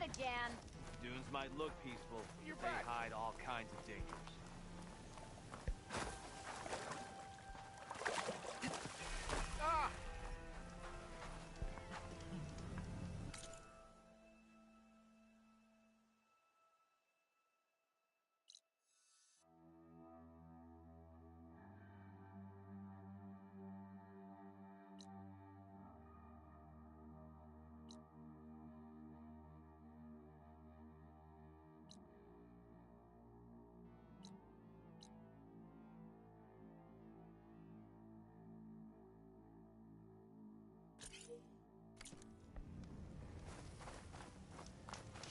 it, Jan. Dunes might look peaceful, You're but they back. hide all kinds of dangers. Ah!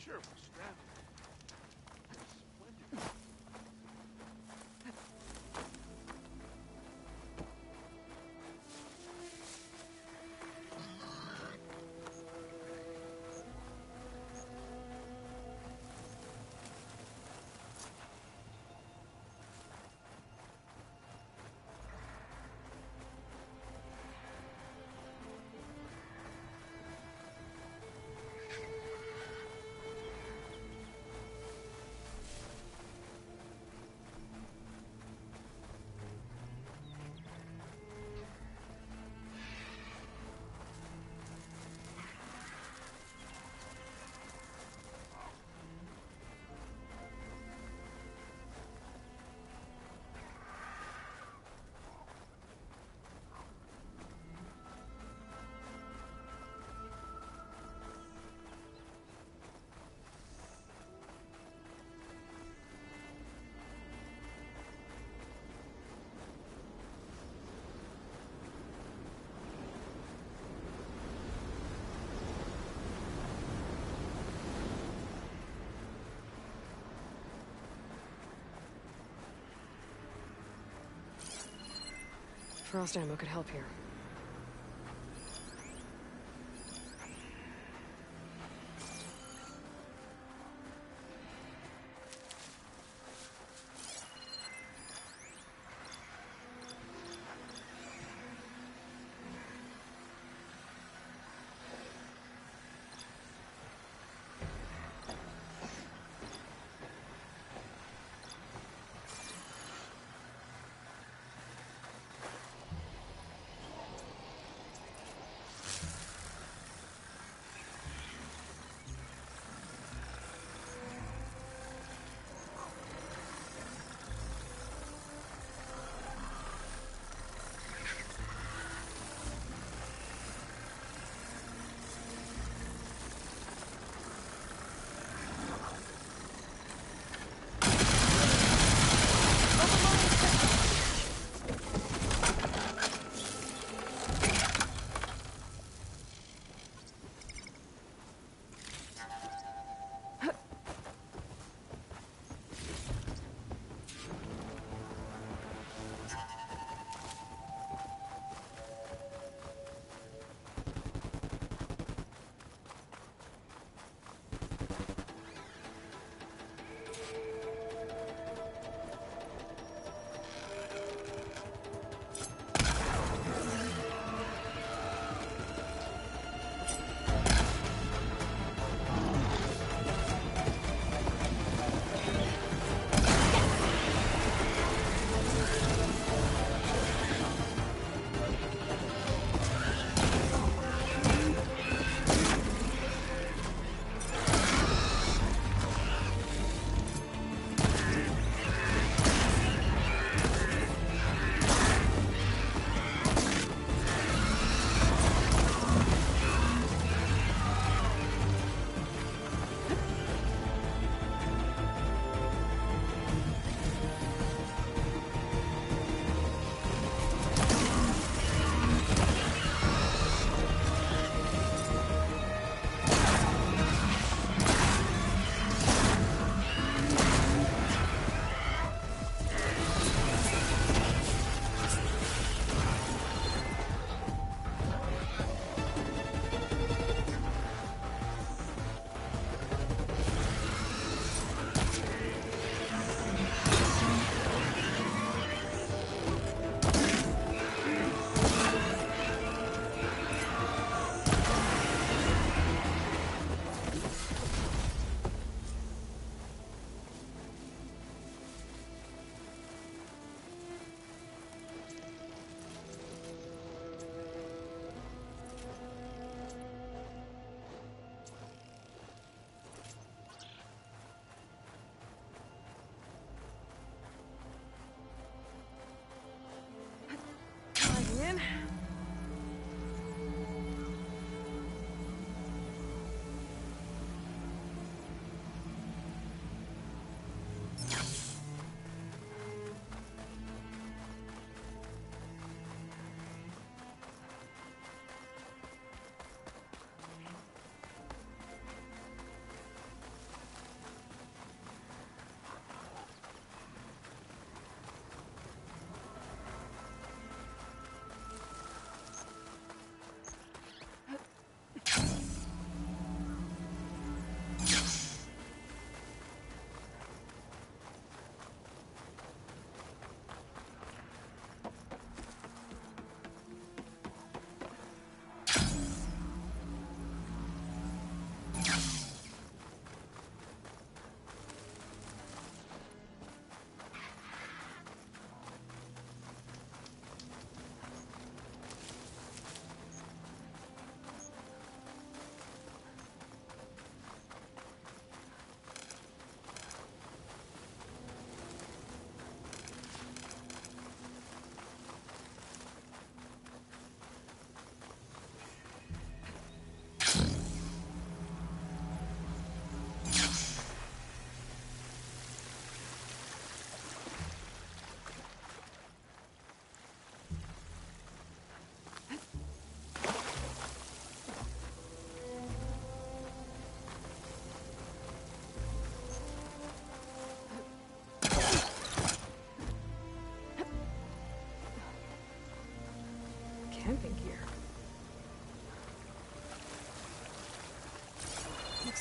Sure, we're stranded. Splendid. Frost ammo could help here.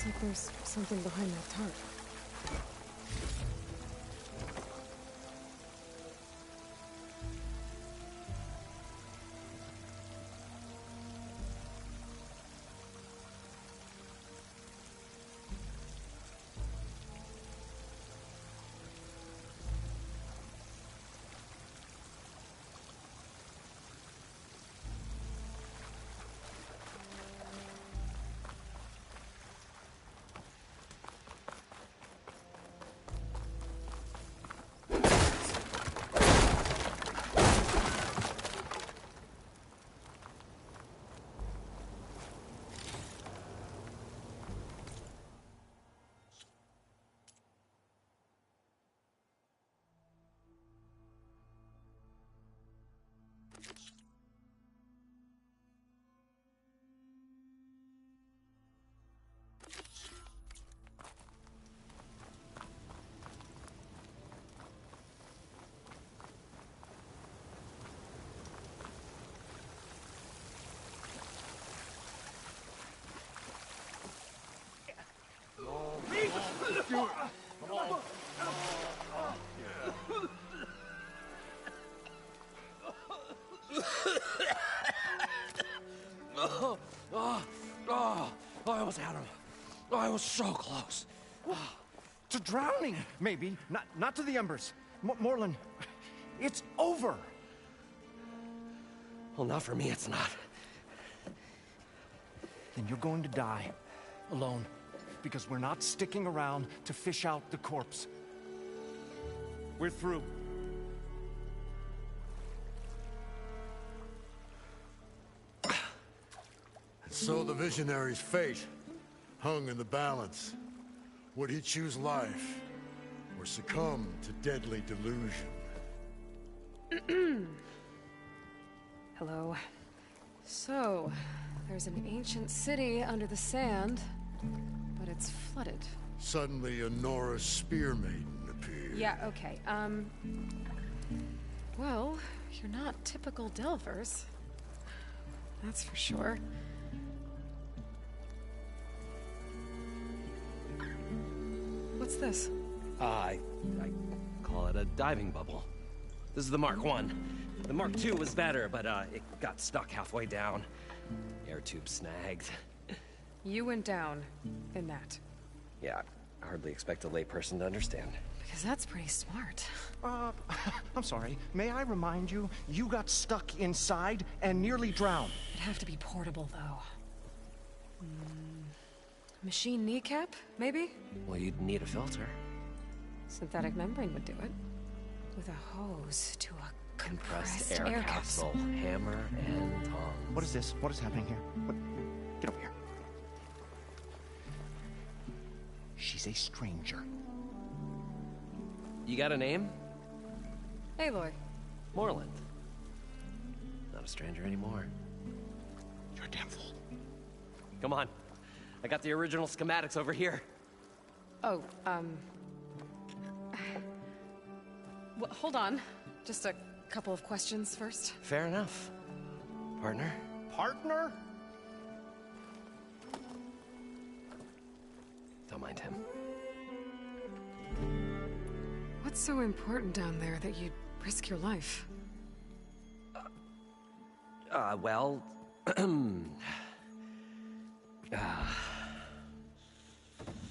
Looks like there's something behind that tarp. I almost had him. I was so close. To drowning, maybe. Not to the embers. Morlund, it's over. Well, not for me, it's not. Then you're going to die. Alone. Because we're not sticking around to fish out the corpse. We're through. So the visionary's fate hung in the balance. Would he choose life or succumb to deadly delusion? Hello. So, there's an ancient city under the sand, but it's flooded. Suddenly a Nora spear maiden appeared. Yeah, okay. Well, you're not typical Delvers. That's for sure. What's this? I call it a diving bubble. This is the Mark I. The Mark II was better, but it got stuck halfway down. Air tube snagged. You went down in that. Yeah, I hardly expect a layperson to understand. Because that's pretty smart. I'm sorry. May I remind you, you got stuck inside and nearly drowned. It'd have to be portable, though. Machine kneecap, maybe? Well, you'd need a filter. Synthetic membrane would do it. With a hose to a compressed Air capsule. Hammer and tongs. What is this? What is happening here? What? Get over here. She's a stranger. You got a name? Aloy. Morlund. Not a stranger anymore. You're a damn fool. Come on. I got the original schematics over here. Oh, well, hold on. Just a couple of questions first. Fair enough. Partner? Partner? Don't mind him. What's so important down there that you'd risk your life? Well...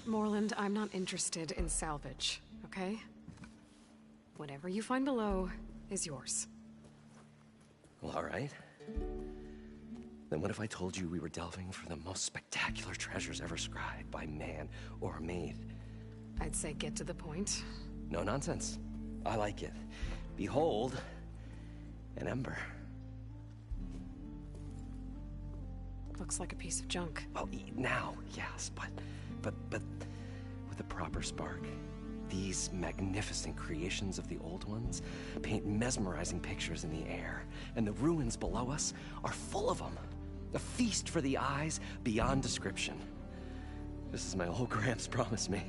Morlund, I'm not interested in salvage, okay? Whatever you find below is yours. Well, all right. Then what if I told you we were delving for the most spectacular treasures ever scribed by man or maid? I'd say get to the point. No nonsense. I like it. Behold, an ember. Looks like a piece of junk. Well, now, yes, but with a proper spark. These magnificent creations of the old ones paint mesmerizing pictures in the air, and the ruins below us are full of them. A feast for the eyes beyond description. This is my old Gramps promised me.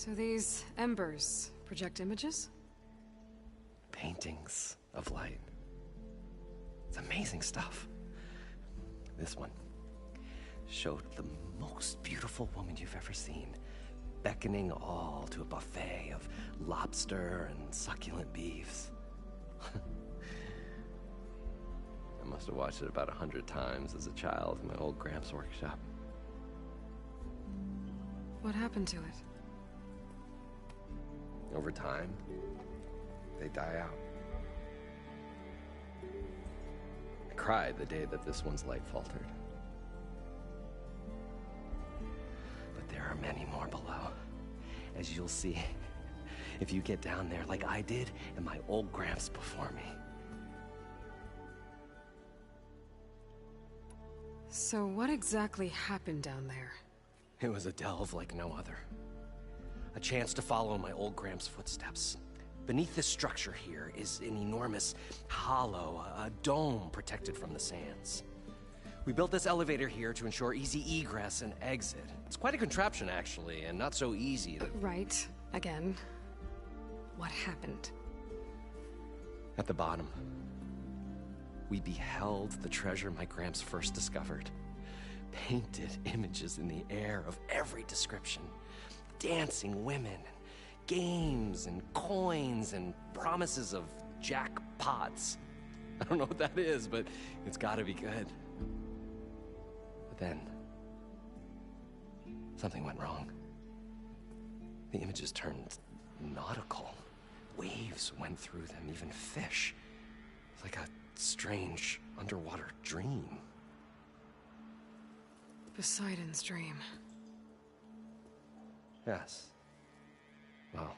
So these embers project images? Paintings of light. It's amazing stuff. This one showed the most beautiful woman you've ever seen, beckoning all to a buffet of lobster and succulent beefs. I must have watched it about 100 times as a child in my old Gramps workshop. What happened to it? Over time, they die out. I cried the day that this one's light faltered. But there are many more below, as you'll see if you get down there like I did and my old Gramps before me. So what exactly happened down there? It was a delve like no other. A chance to follow my old Gramps' footsteps. Beneath this structure here is an enormous hollow, a dome protected from the sands. We built this elevator here to ensure easy egress and exit. It's quite a contraption, actually, and not so easy that... Right. Again. What happened? At the bottom, we beheld the treasure my Gramps first discovered. Painted images in the air of every description. Dancing women, games and coins and promises of jackpots. I don't know what that is, but it's gotta be good. But then, something went wrong. The images turned nautical. Waves went through them, even fish. It's like a strange underwater dream. Poseidon's dream. Yes. Well,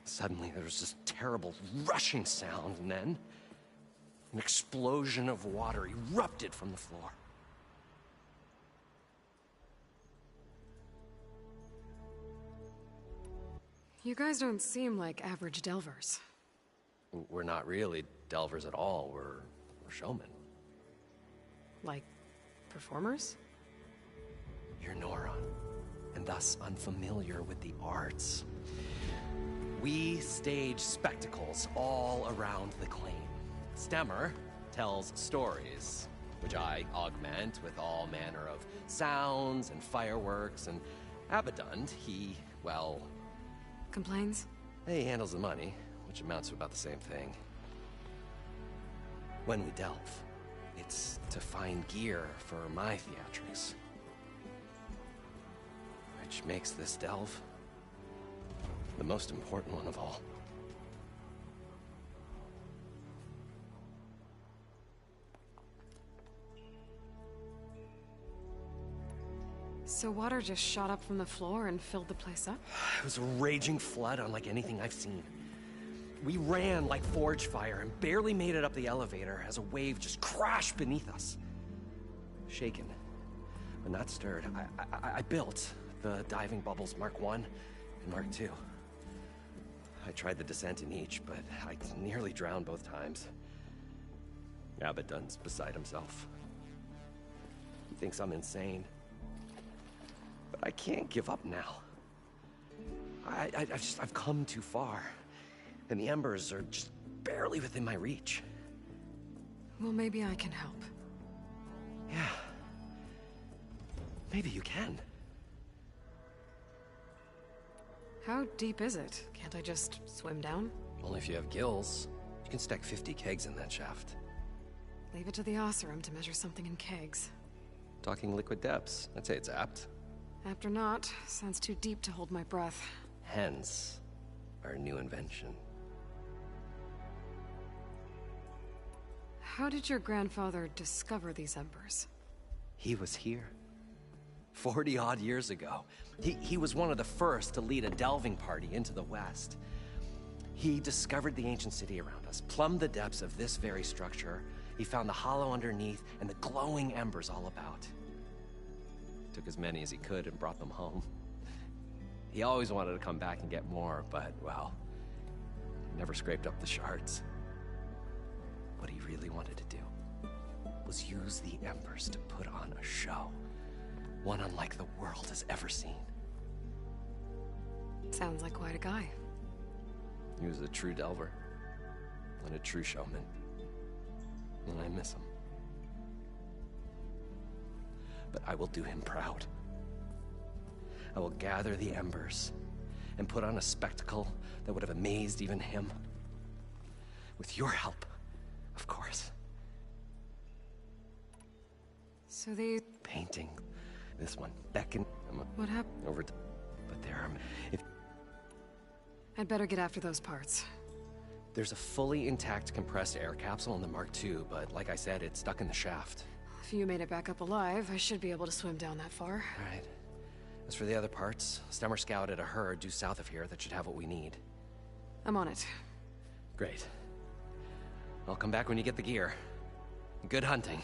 suddenly there was this terrible rushing sound, and then an explosion of water erupted from the floor. You guys don't seem like average delvers. We're not really delvers at all. We're showmen. Like, performers? You're Nora, and thus unfamiliar with the arts. We stage spectacles all around the claim. Stemmer tells stories, which I augment with all manner of sounds and fireworks, and Abaddon, he, well... Complains? He handles the money, which amounts to about the same thing. When we delve, it's to find gear for my theatrics. Which makes this delve the most important one of all. So water just shot up from the floor and filled the place up? It was a raging flood unlike anything I've seen. We ran like forge fire and barely made it up the elevator as a wave just crashed beneath us. Shaken, but not stirred, I built the diving bubbles Mark I and Mark II. I tried the descent in each, but I nearly drowned both times. Abaddon's beside himself. He thinks I'm insane. But I can't give up now. I've come too far. And the embers are just barely within my reach. Well, maybe I can help. Yeah. Maybe you can. How deep is it? Can't I just swim down? Only if you have gills. You can stack 50 kegs in that shaft. Leave it to the Oseram to measure something in kegs. Talking liquid depths. I'd say it's apt. Apt or not, sounds too deep to hold my breath. Hence, our new invention. How did your grandfather discover these embers? He was here. 40-odd years ago. He was one of the first to lead a delving party into the West. He discovered the ancient city around us, plumbed the depths of this very structure. He found the hollow underneath and the glowing embers all about. Took as many as he could and brought them home. He always wanted to come back and get more, but, well, never scraped up the shards. What he really wanted to do was use the embers to put on a show. One unlike the world has ever seen. Sounds like quite a guy. He was a true delver. And a true showman. And I miss him. But I will do him proud. I will gather the embers and put on a spectacle that would have amazed even him. With your help, of course. So they... Painting. This one. Beckon. What happened? Over to... But there are... If... I'd better get after those parts. There's a fully intact compressed air capsule in the Mark II, but like I said, it's stuck in the shaft. If you made it back up alive, I should be able to swim down that far. All right. As for the other parts, Stemmer scouted a herd due south of here that should have what we need. I'm on it. Great. I'll come back when you get the gear. Good hunting.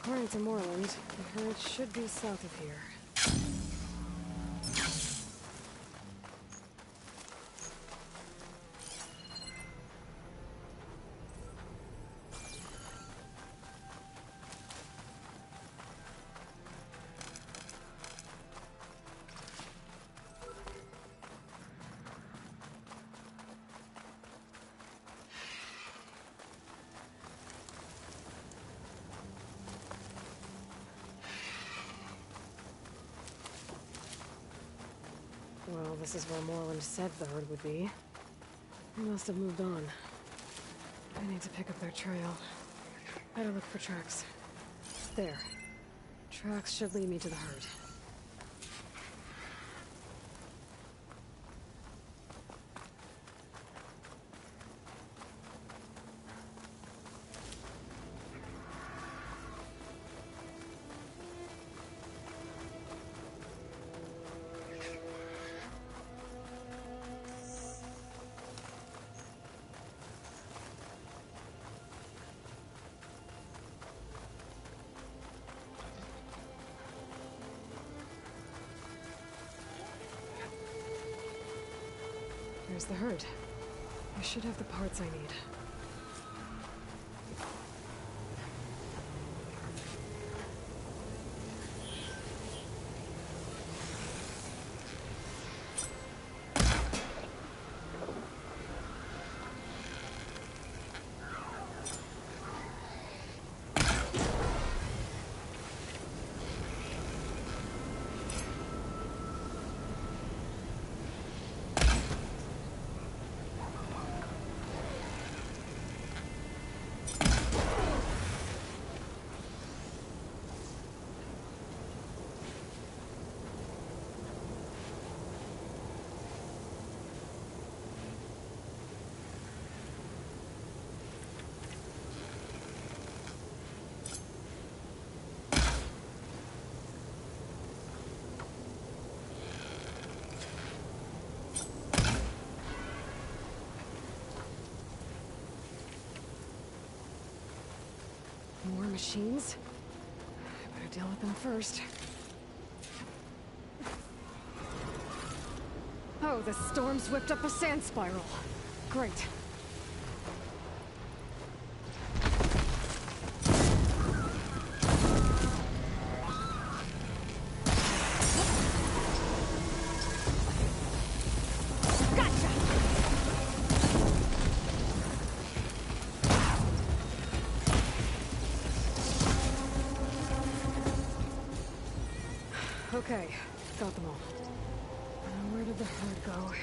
According to Moreland, the herd should be south of here. Well, this is where Moreland said the herd would be. They must have moved on. I need to pick up their trail. Better look for tracks. There. Tracks should lead me to the herd. There's the herd. I should have the parts I need. More machines? I better deal with them first. Oh, the storm's whipped up a sand spiral. Great. Okay, got them all. Now where did the herd go?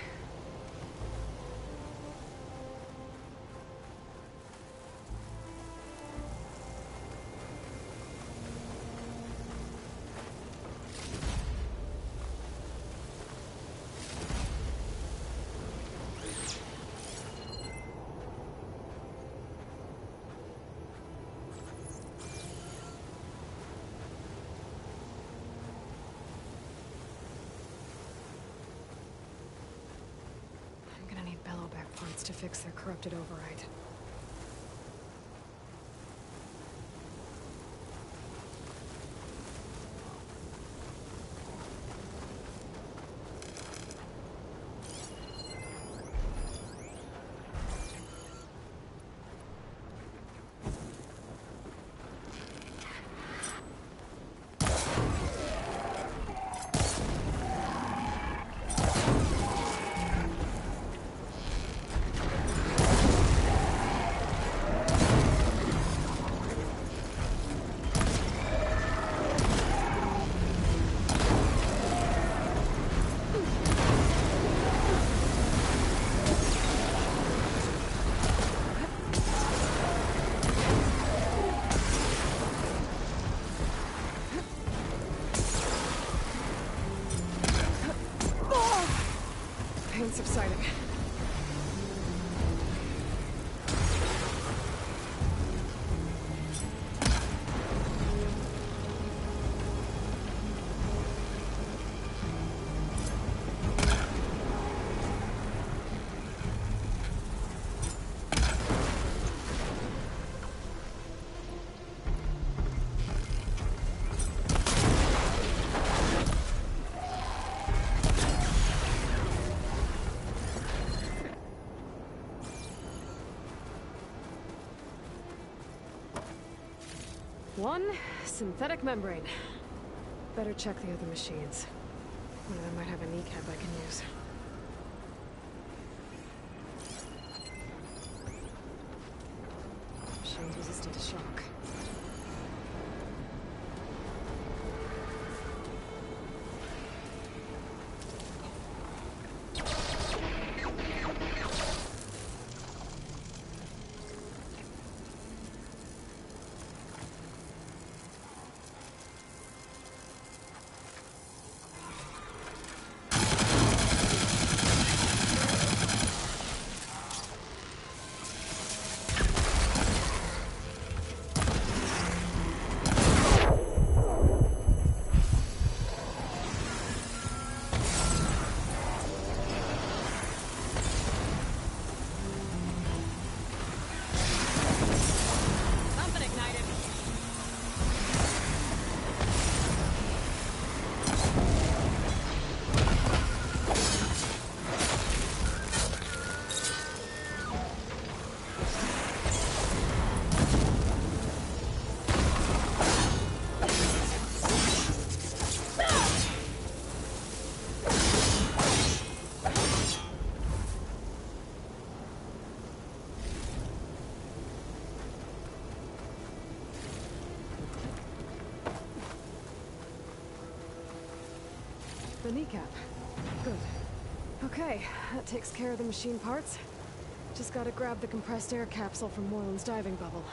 Parts to fix their corrupted override. subsiding. One synthetic membrane. Better check the other machines. One of them might have a kneecap I can use. Machines resistant to shock. The kneecap. Good. Okay, that takes care of the machine parts. Just gotta grab the compressed air capsule from Moreland's diving bubble.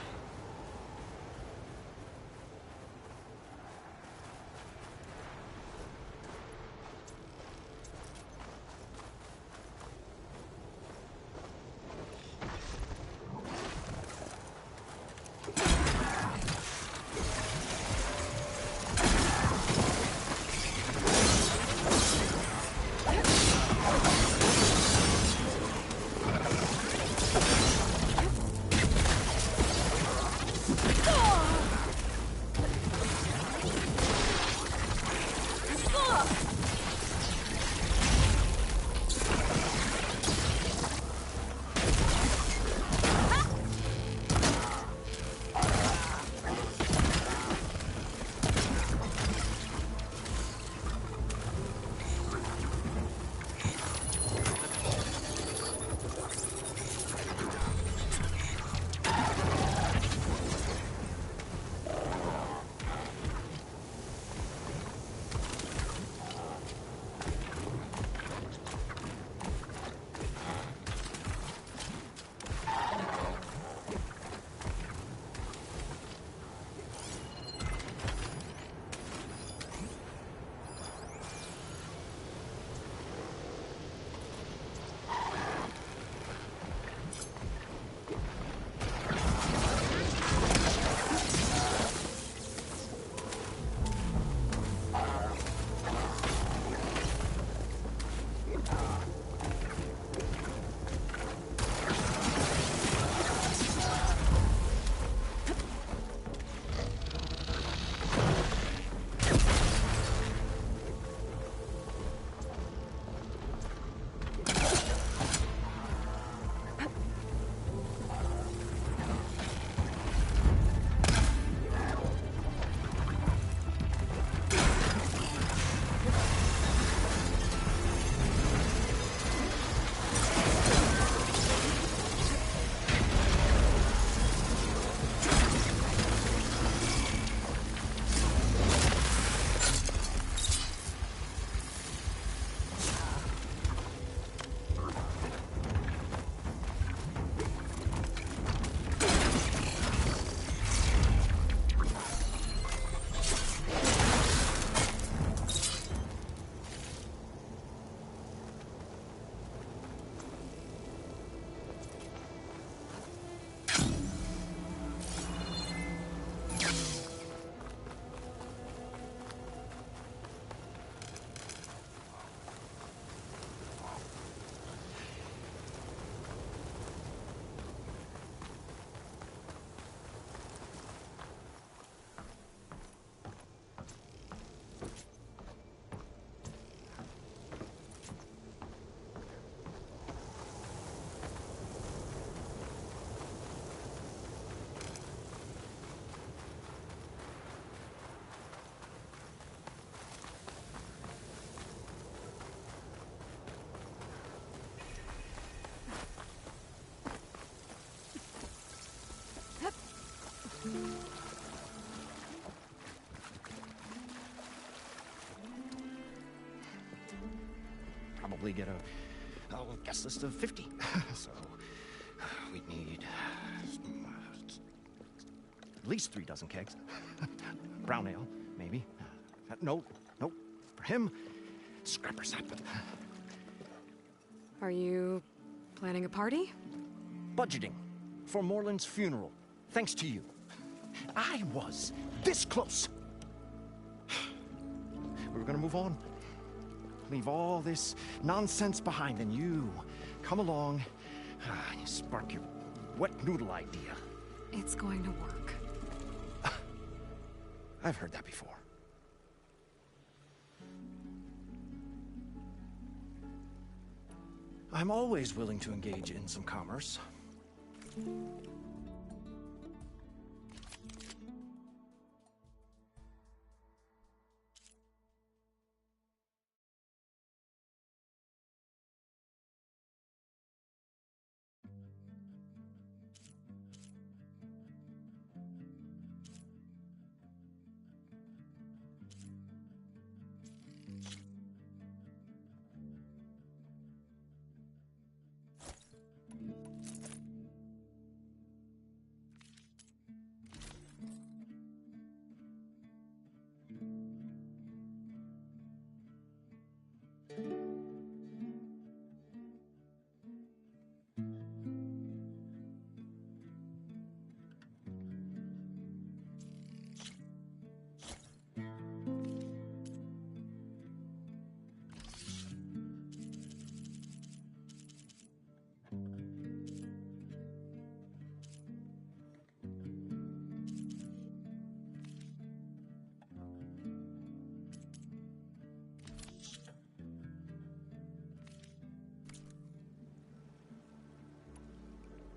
Probably get a guest list of 50. So we'd need at least 3 dozen kegs. Brown ale, maybe. No. For him, scrapper sap. Are you planning a party? Budgeting for Moreland's funeral. Thanks to you. I was this close. We were gonna move on. Leave all this nonsense behind, and you come along and you spark your wet noodle idea. It's going to work. I've heard that before. I'm always willing to engage in some commerce.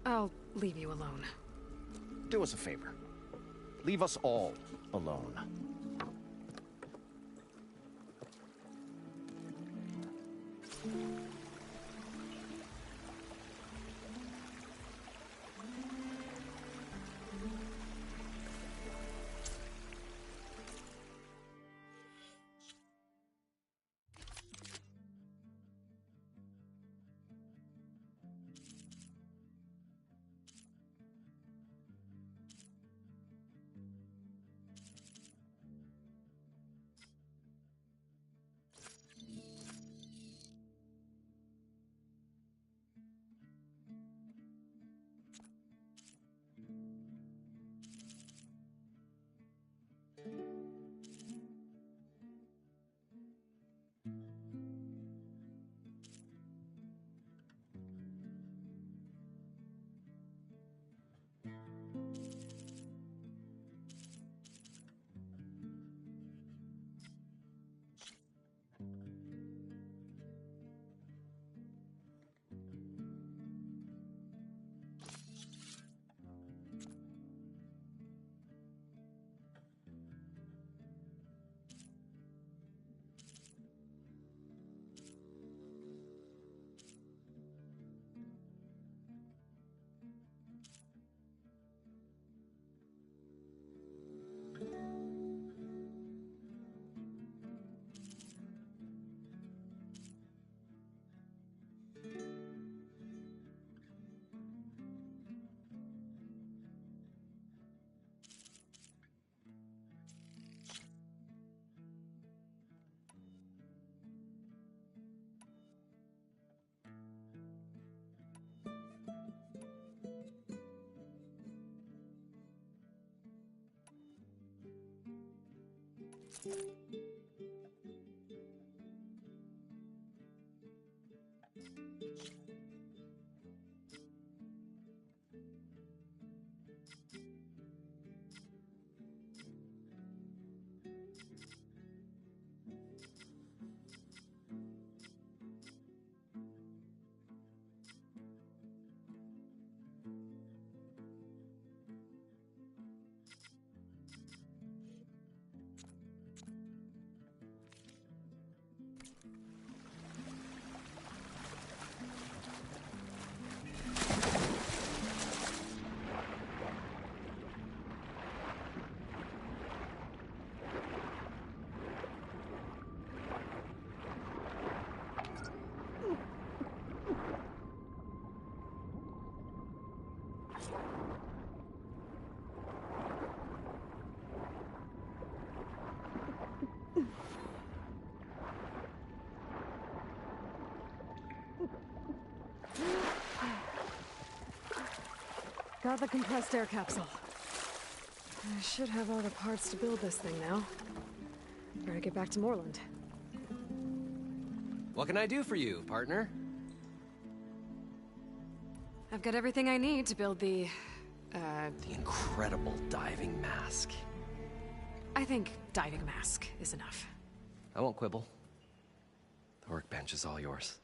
I'll leave you alone. Do us a favor. Leave us all alone. got the compressed air capsule. I should have all the parts to build this thing now. Better get back to Moreland. What can I do for you, partner? I've got everything I need to build the incredible diving mask. I think diving mask is enough. I won't quibble. The workbench is all yours.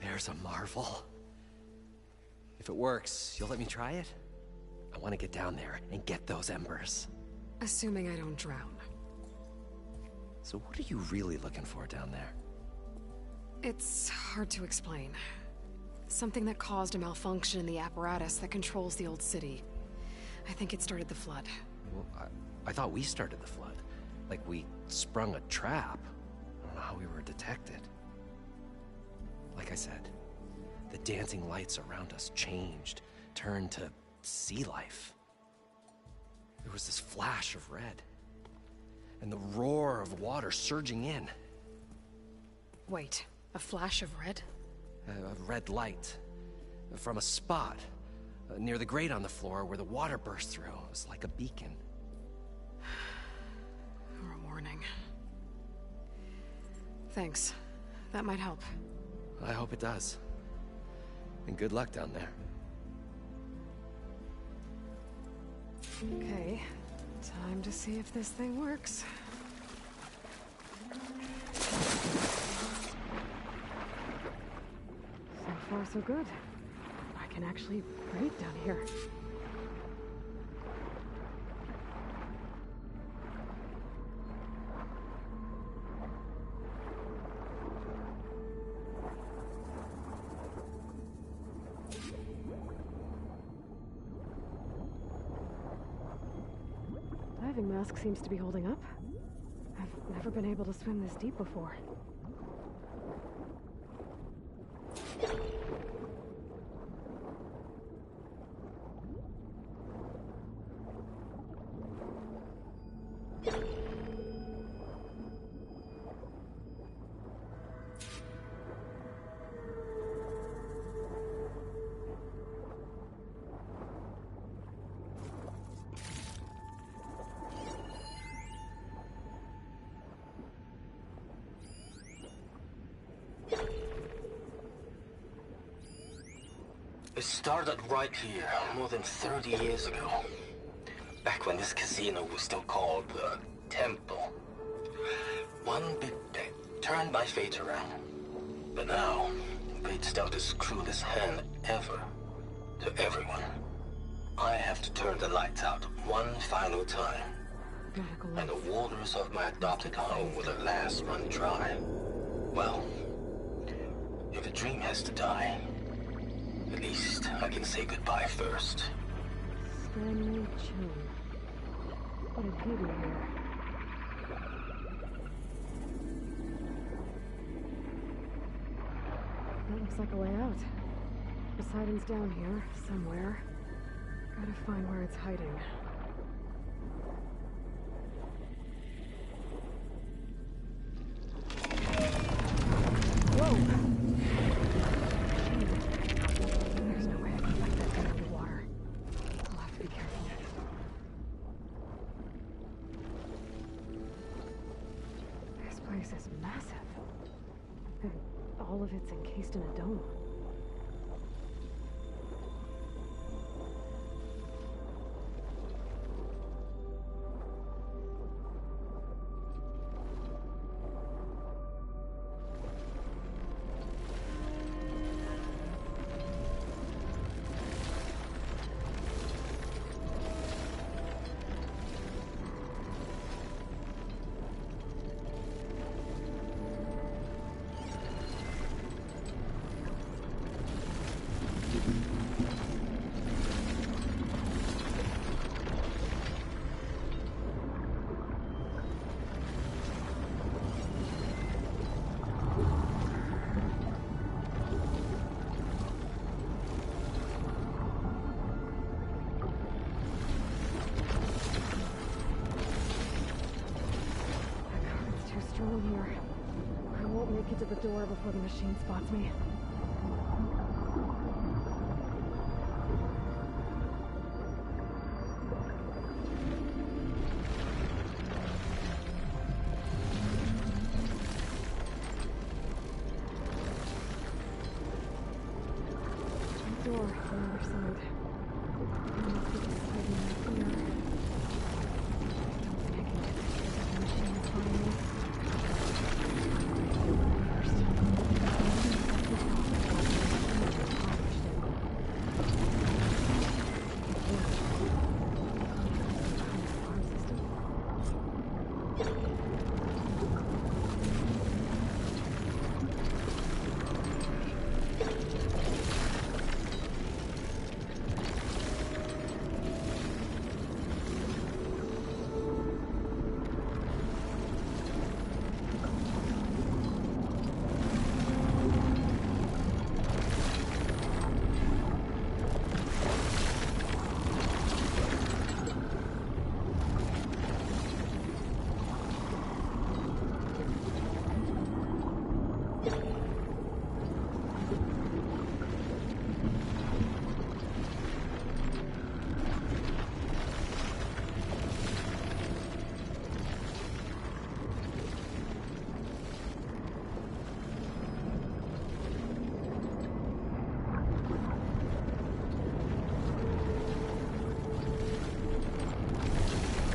There's a marvel. If it works, you'll let me try it? I want to get down there and get those embers. Assuming I don't drown. So what are you really looking for down there? It's hard to explain. Something that caused a malfunction in the apparatus that controls the old city. I think it started the flood. Well, I thought we started the flood. Like we sprung a trap. I don't know how we were detected. Like I said, the dancing lights around us changed, turned to sea life. There was this flash of red, and the roar of water surging in. Wait, a flash of red? A red light from a spot near the grate on the floor where the water burst through. It was like a beacon. Or a warning. Thanks. That might help. I hope it does. And good luck down there. Okay, time to see if this thing works. So far, so good. I can actually breathe down here. Diving mask seems to be holding up. I've never been able to swim this deep before. It started right here, more than 30 years ago. Back when this casino was still called the Temple. One big bet turned my fate around. But now, fate's dealt its cruelest hand ever to everyone. I have to turn the lights out one final time. And the waters of my adopted home will at last run dry. Well, if a dream has to die, at least I can say goodbye first. Stanley Chung. What a beauty here. That looks like a way out. Poseidon's down here, somewhere. Gotta find where it's hiding. Whoa! There's no way I can fight that thing underwater. I'll have to be careful. This place is massive. And all of it's encased in a dome. Here. I won't make it to the door before the machine spots me. Door on the other side. I must be just hiding right here. I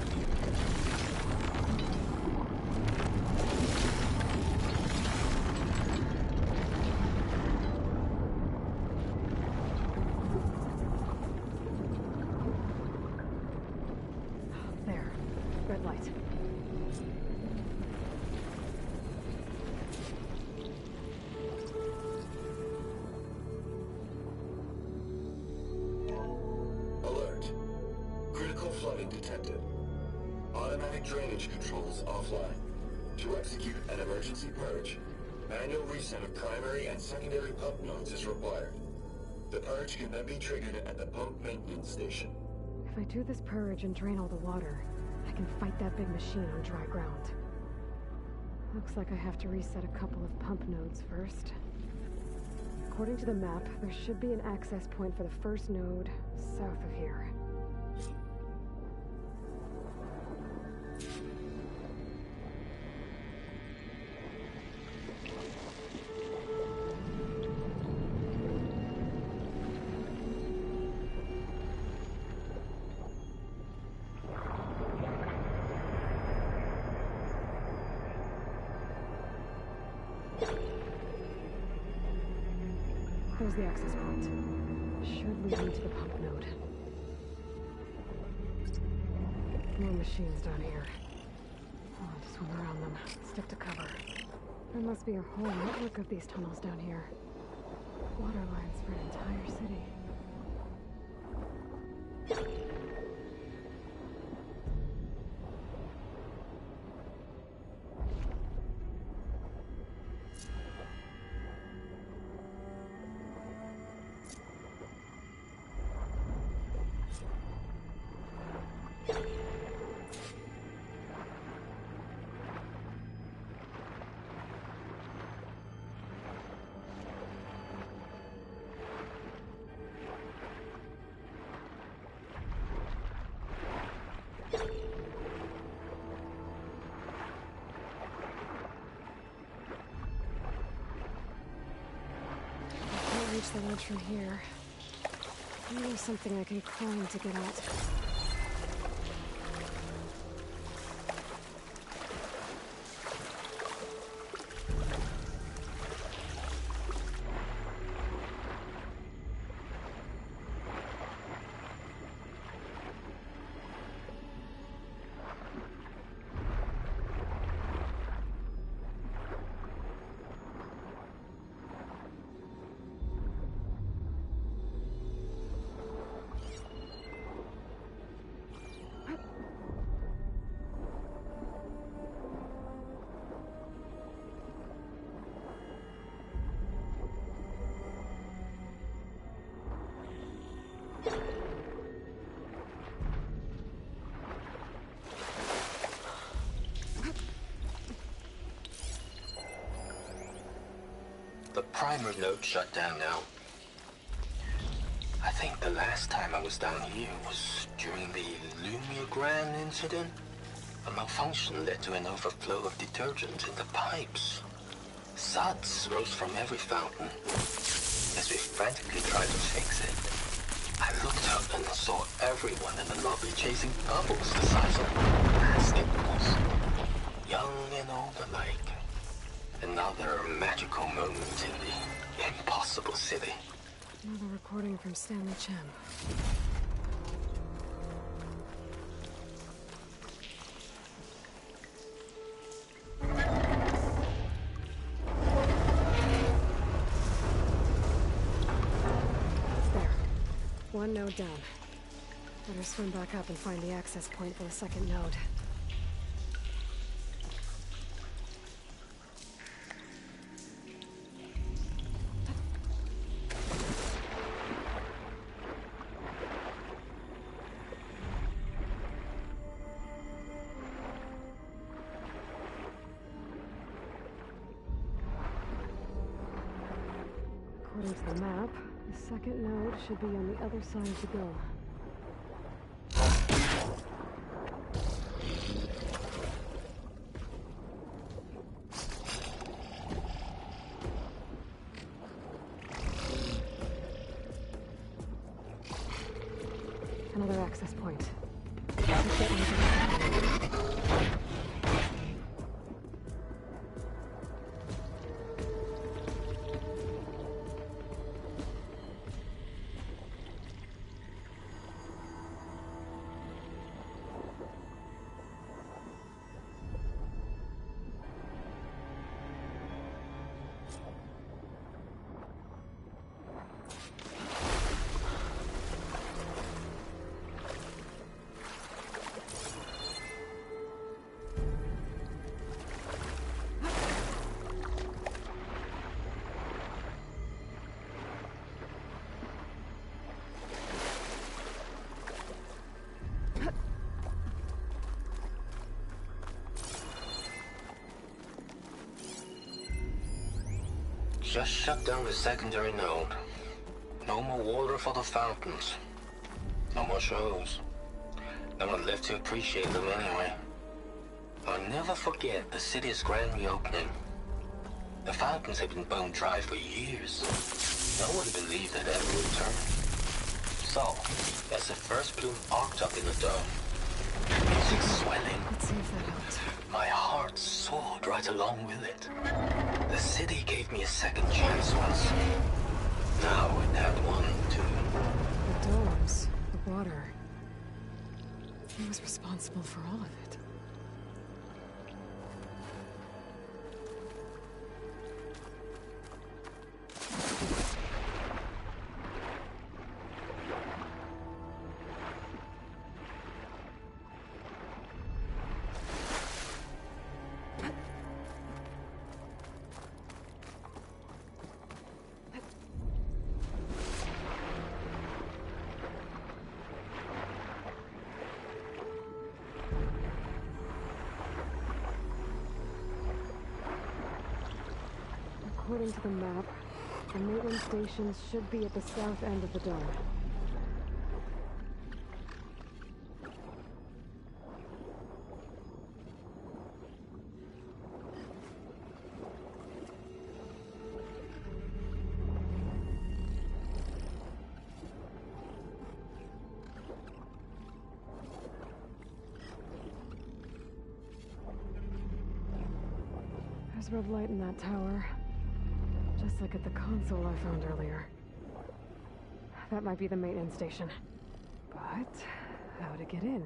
don't think I can get this without the machine spotting me. Red light. Alert. Critical flooding detected. Automatic drainage controls offline. To execute an emergency purge, manual reset of primary and secondary pump nodes is required. The purge can then be triggered at the pump maintenance station. If I do this purge and drain all the water, I can fight that big machine on dry ground. Looks like I have to reset a couple of pump nodes first. According to the map, there should be an access point for the first node south of here. There's the access point. Should lead me to the pump node. More machines down here. I'll have to swim around them. Stick to cover. There must be a whole network of these tunnels down here. Water lines for an entire city. Reach the ledge from here. Maybe something I can climb to get out. The primer node shut down now. I think the last time I was down here was during the Lumia Grand incident. A malfunction led to an overflow of detergent in the pipes. Suds rose from every fountain. As we frantically tried to fix it, I looked up and saw everyone in the lobby chasing bubbles the size of basketballs. Young and old alike. Another magical moment in the impossible city. Another recording from Stanley Chem. There. One node down. Better swim back up and find the access point for the second node. According to the map, the second node should be on the other side of the dome. Another access point. Let's get into the Just shut down the secondary node. No more water for the fountains. No more shows. No one left to appreciate them anyway. I'll never forget the city's grand reopening. The fountains had been bone dry for years. No one believed they'd ever return. So, as the first plume arced up in the dome, music swelling, Let's see if that helped. my heart soared right along with it. The city gave me a second chance once. Now it had one, too. The domes, the water. He was responsible for all of it. According to the map, the maintenance stations should be at the south end of the dome. There's red light in that tower. Just like at the console I found earlier. That might be the maintenance station. But how to get in?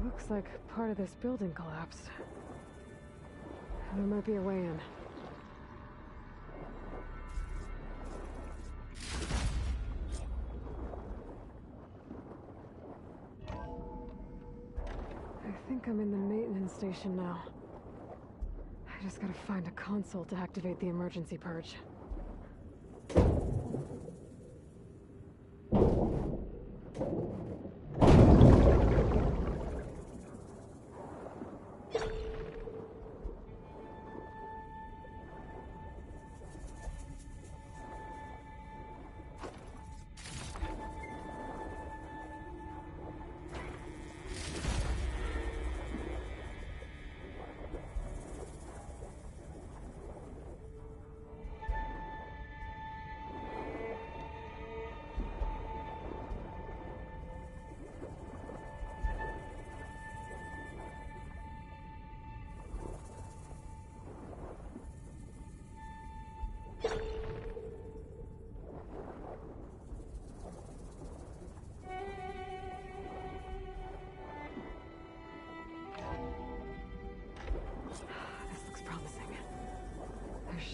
Looks like part of this building collapsed. There might be a way in. I think I'm in the maintenance station now. I just gotta find a console to activate the emergency purge.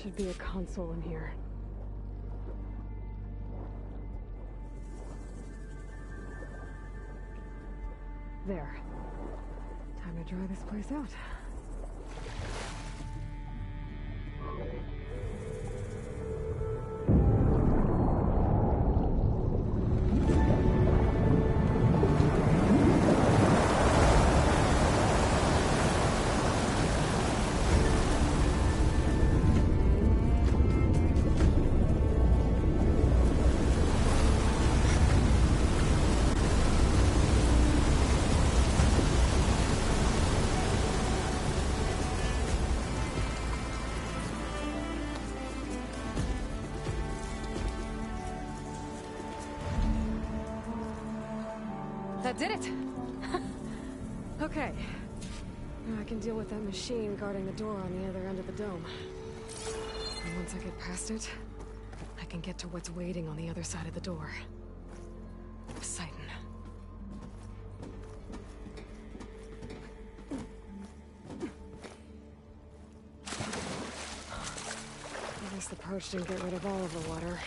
Should be a console in here. There. Time to dry this place out. That did it! Okay. Now I can deal with that machine guarding the door on the other end of the dome. And once I get past it, I can get to what's waiting on the other side of the door. Poseidon. At least the purge didn't get rid of all of the water.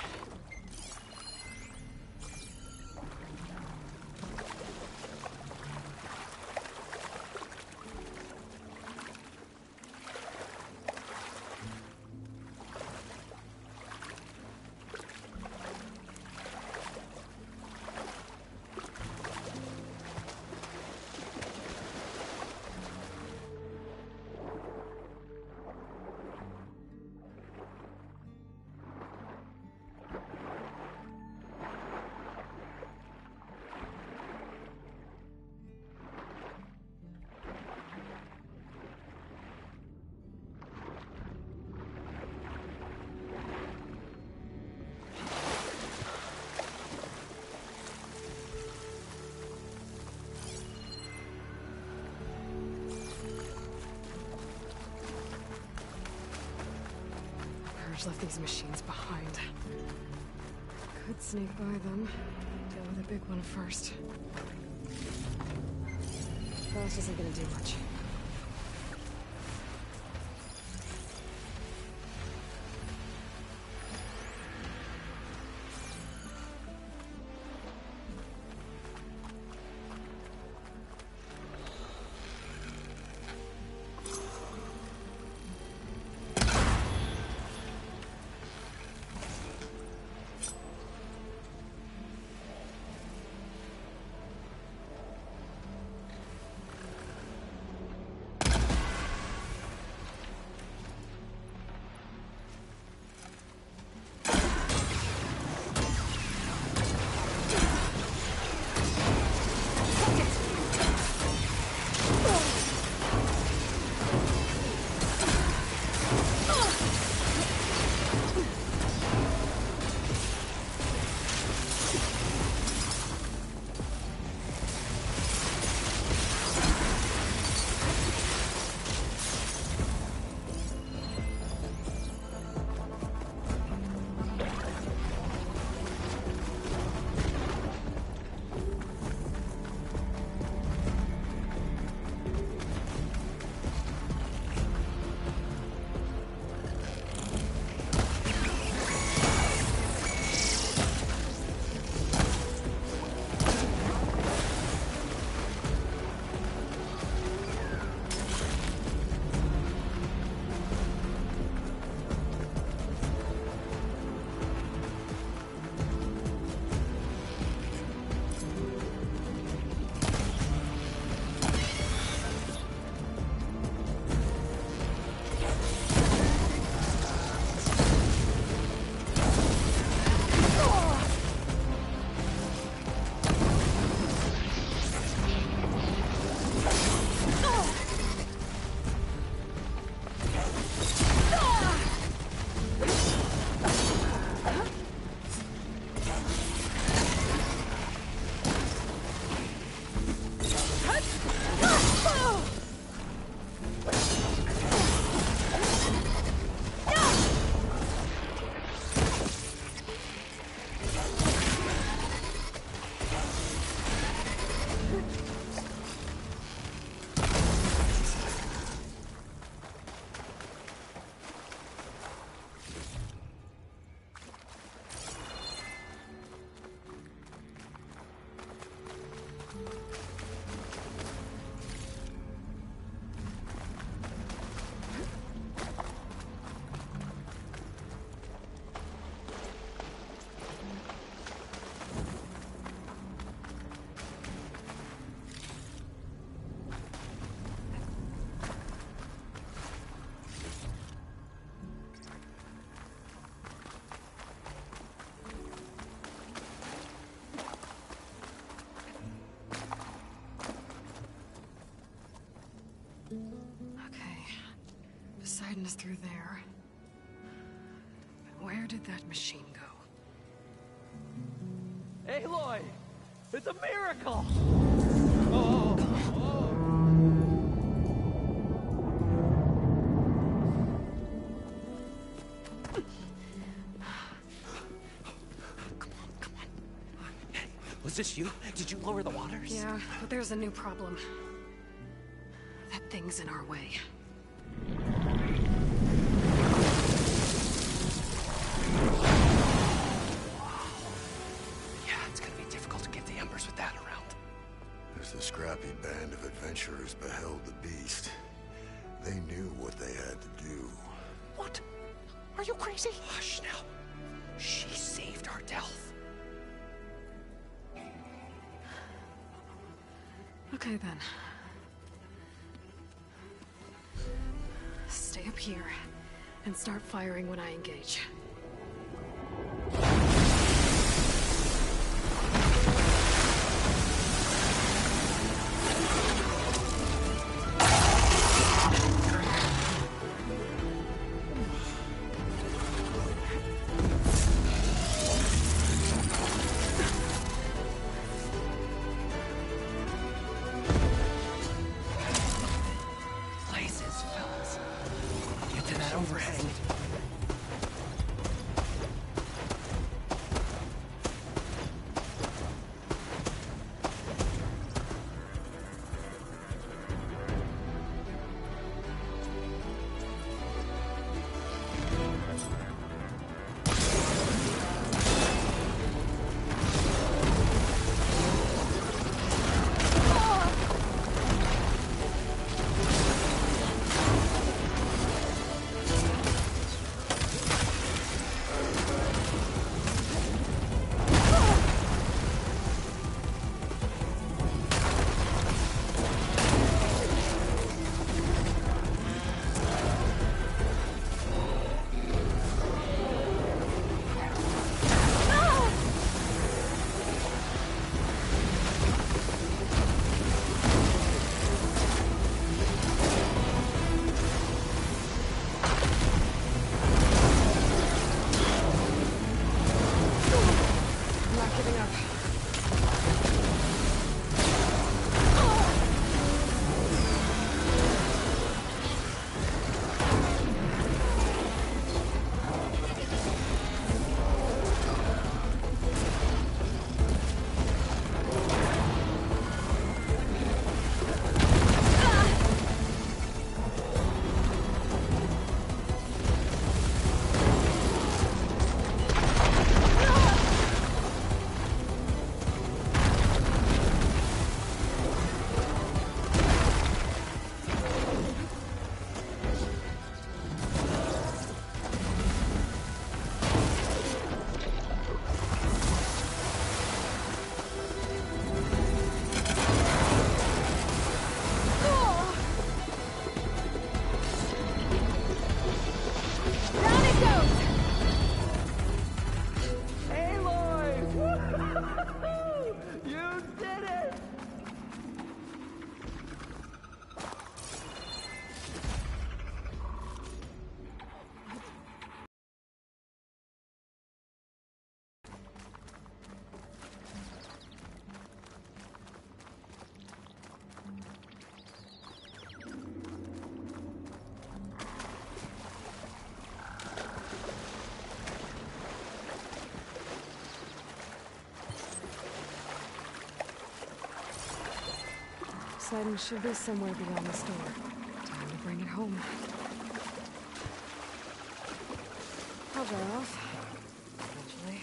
Purge left these machines behind. Could sneak by them. Deal with the big one first. Frost isn't gonna do much. Poseidon is through there. But where did that machine go? Aloy! It's a miracle! Was this you? Did you lower the waters? Yeah, but there's a new problem. That thing's in our way. Yeah, it's gonna be difficult to get the embers with that around. As the scrappy band of adventurers beheld the beast, they knew what they had to do. What? Are you crazy? Hush now. She saved our Delph. Okay then. Stay up here and start firing when I engage. Poseidon should be somewhere beyond the store. Time to bring it home. I'll dry off. Eventually.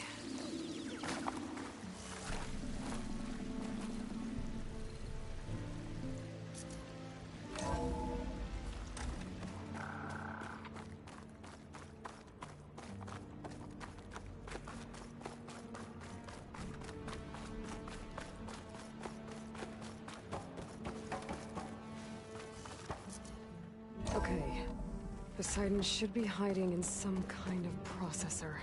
Okay. Poseidon should be hiding in some kind of processor.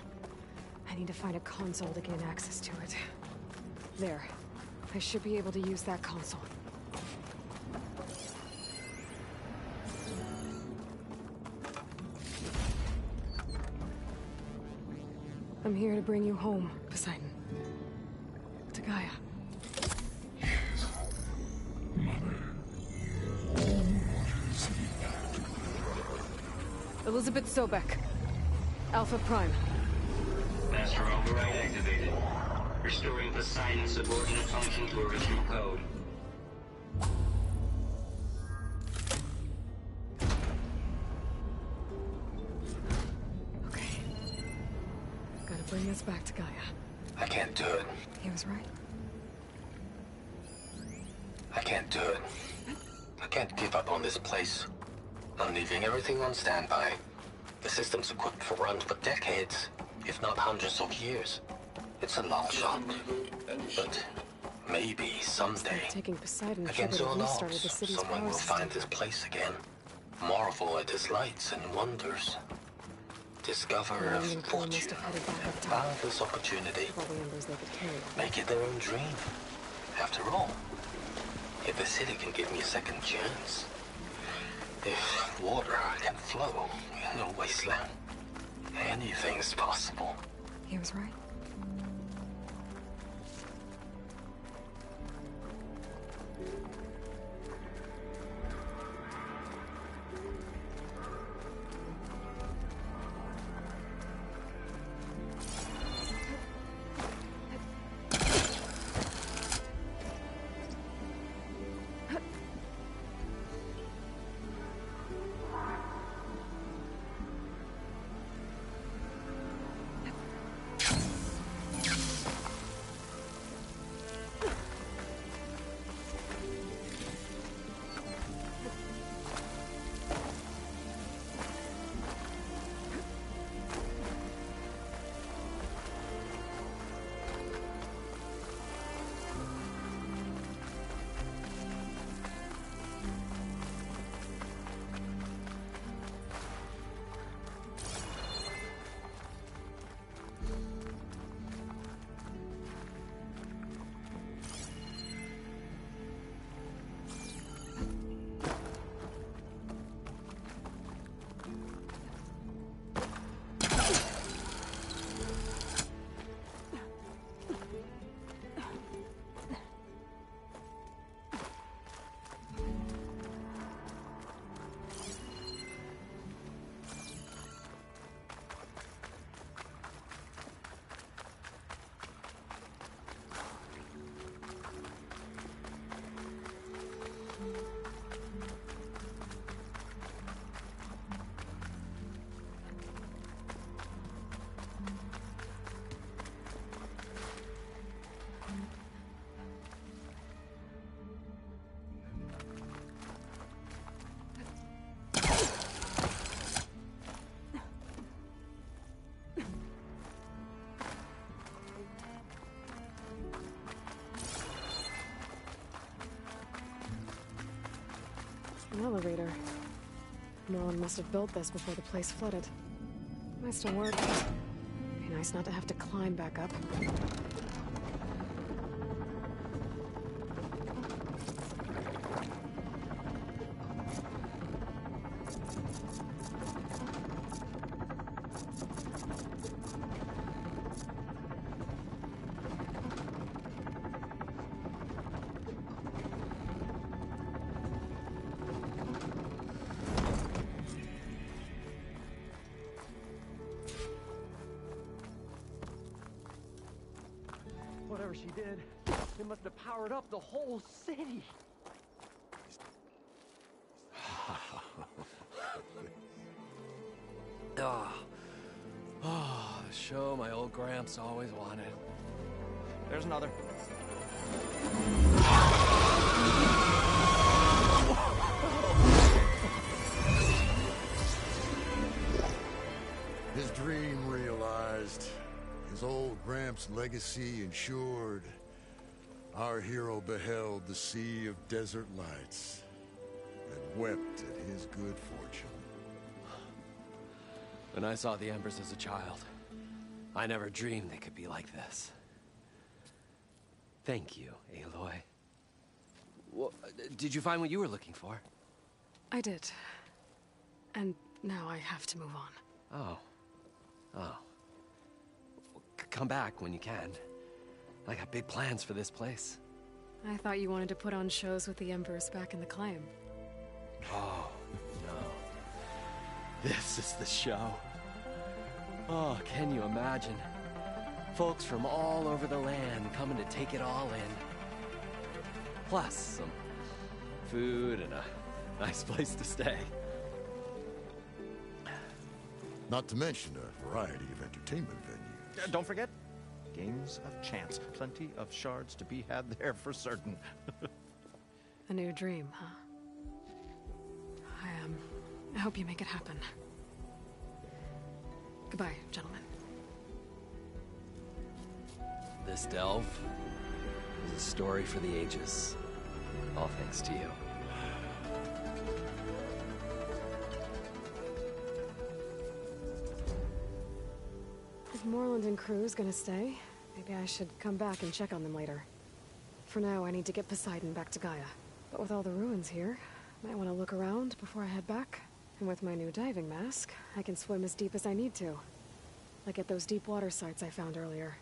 I need to find a console to gain access to it. There. I should be able to use that console. I'm here to bring you home, Poseidon. To Gaia. Elizabeth Sobek. Alpha Prime. Master override activated. Restoring Poseidon's subordinate function to original code. Okay. Gotta bring this back to Gaia. I can't do it. He was right. I can't do it. I can't give up on this place. I'm leaving everything on standby. The system's equipped for runs for decades, if not hundreds of years. It's a long shot, but maybe someday, Taking Poseidon against triggered all restarted the odds, city's someone power will system. find this place again, marvel at its lights and wonders, discover The a London crew must fortune, have headed back up and top. boundless opportunity. All the embers they could carry. Make it their own dream. After all, if the city can give me a second chance, if water can flow in a wasteland, anything's possible. He was right. An elevator. Merlin must have built this before the place flooded. Might still work. Be nice not to have to climb back up. Whatever she did, it must have powered up the whole city. a show my old Gramps always wanted. There's another. His dream realized. His old Gramps' legacy ensured. Our hero beheld the sea of desert lights and wept at his good fortune. When I saw the Embers as a child, I never dreamed they could be like this. Thank you, Aloy. Well, did you find what you were looking for? I did. And now I have to move on. Oh. Oh. Come back when you can. I got big plans for this place. I thought you wanted to put on shows with the Embers back in the Claim. Oh, no. This is the show. Oh, can you imagine? Folks from all over the land coming to take it all in. Plus, some food and a nice place to stay. Not to mention a variety of entertainment venues. Don't forget, games of chance. Plenty of shards to be had there for certain. A new dream, huh? I hope you make it happen. Goodbye, gentlemen. This delve is a story for the ages. All thanks to you. Is Morland and Cruz gonna stay? Maybe I should come back and check on them later. For now, I need to get Poseidon back to Gaia. But with all the ruins here, might want to look around before I head back. And with my new diving mask, I can swim as deep as I need to. Like at those deep water sites I found earlier.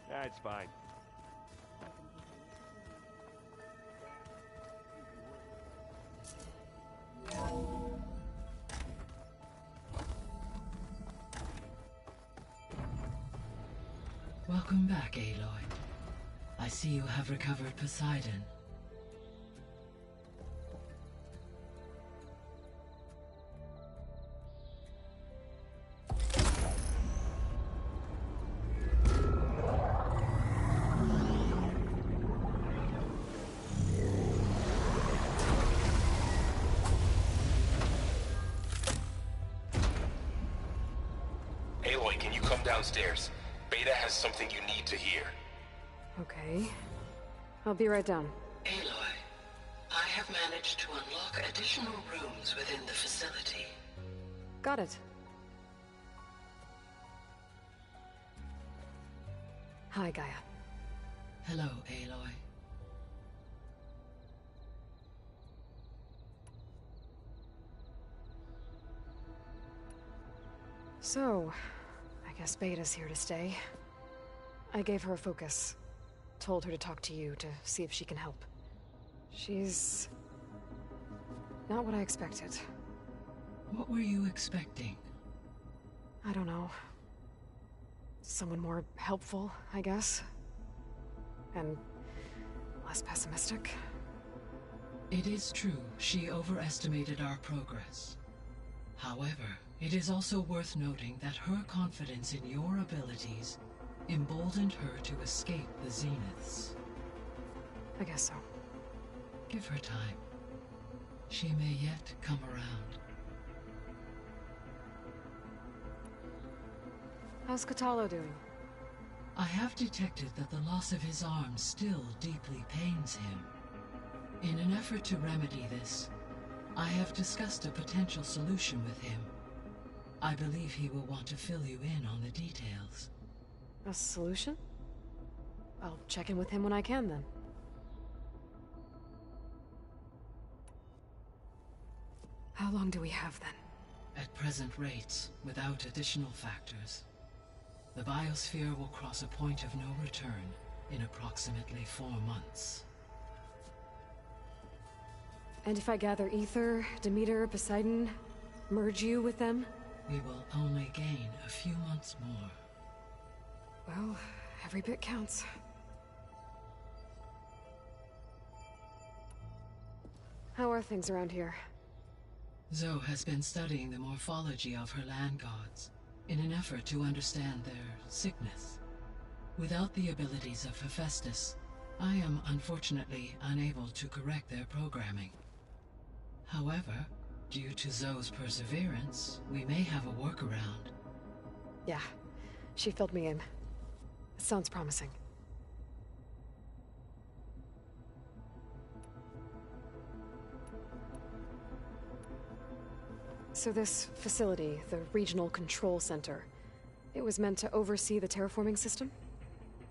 That's fine. Welcome back, Aloy. I see you have recovered Poseidon. Aloy, can you come downstairs? Beta has something you need to hear. Okay. I'll be right down. Aloy, I have managed to unlock additional rooms within the facility. Got it. Hi, Gaia. Hello, Aloy. So, I guess Beta's here to stay. I gave her a focus. Told her to talk to you to see if she can help. She's not what I expected. What were you expecting? I don't know. Someone more helpful, I guess. And less pessimistic. It is true she overestimated our progress. However, it is also worth noting that her confidence in your abilities emboldened her to escape the Zeniths. I guess so. Give her time. She may yet come around. How's Kotallo doing? I have detected that the loss of his arm still deeply pains him. In an effort to remedy this, I have discussed a potential solution with him. I believe he will want to fill you in on the details. A solution? I'll check in with him when I can, then. How long do we have, then? At present rates, without additional factors, the biosphere will cross a point of no return in approximately 4 months. And if I gather Ether, Demeter, Poseidon, merge you with them? We will only gain a few months more. Well, every bit counts. How are things around here? Zoe has been studying the morphology of her land gods in an effort to understand their sickness. Without the abilities of Hephaestus, I am unfortunately unable to correct their programming. However, due to Zoe's perseverance, we may have a workaround. Yeah, she filled me in. Sounds promising. So this facility, the Regional Control Center, it was meant to oversee the terraforming system?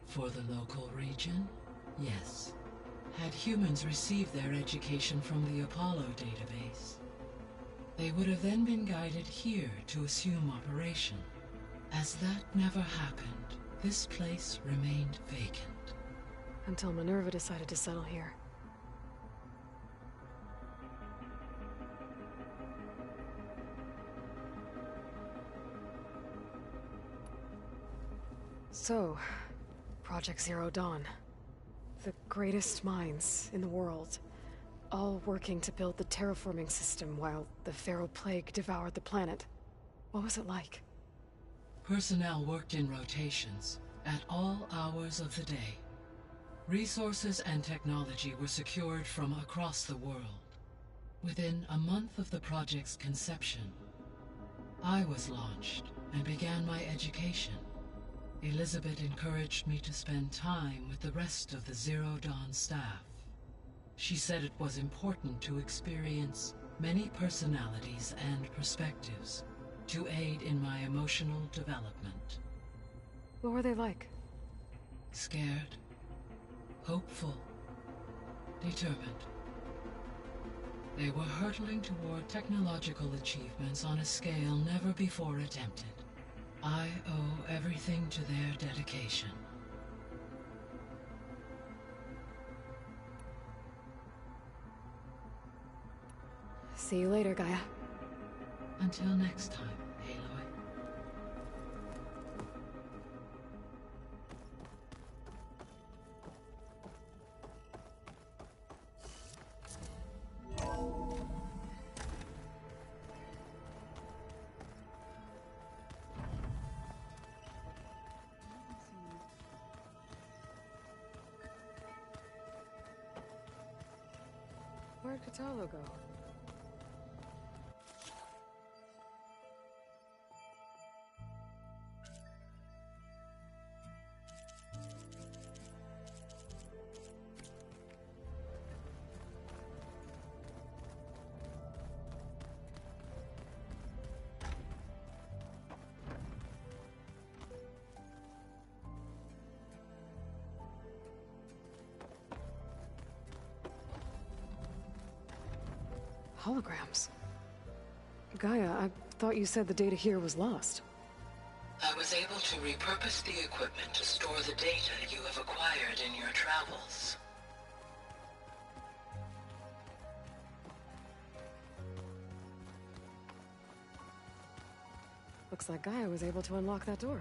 For the local region, yes. Had humans received their education from the Apollo database, they would have then been guided here to assume operation. As that never happened, this place remained vacant. Until Minerva decided to settle here. So, Project Zero Dawn. The greatest minds in the world, all working to build the terraforming system while the Pharaoh Plague devoured the planet. What was it like? Personnel worked in rotations, at all hours of the day. Resources and technology were secured from across the world. Within a month of the project's conception, I was launched and began my education. Elizabeth encouraged me to spend time with the rest of the Zero Dawn staff. She said it was important to experience many personalities and perspectives to aid in my emotional development. What were they like? Scared, hopeful, determined. They were hurtling toward technological achievements on a scale never before attempted. I owe everything to their dedication. See you later, Gaia. Until next time, Aloy. Where'd Kotallo go? Holograms. Gaia, I thought you said the data here was lost. I was able to repurpose the equipment to store the data you have acquired in your travels. Looks like Gaia was able to unlock that door.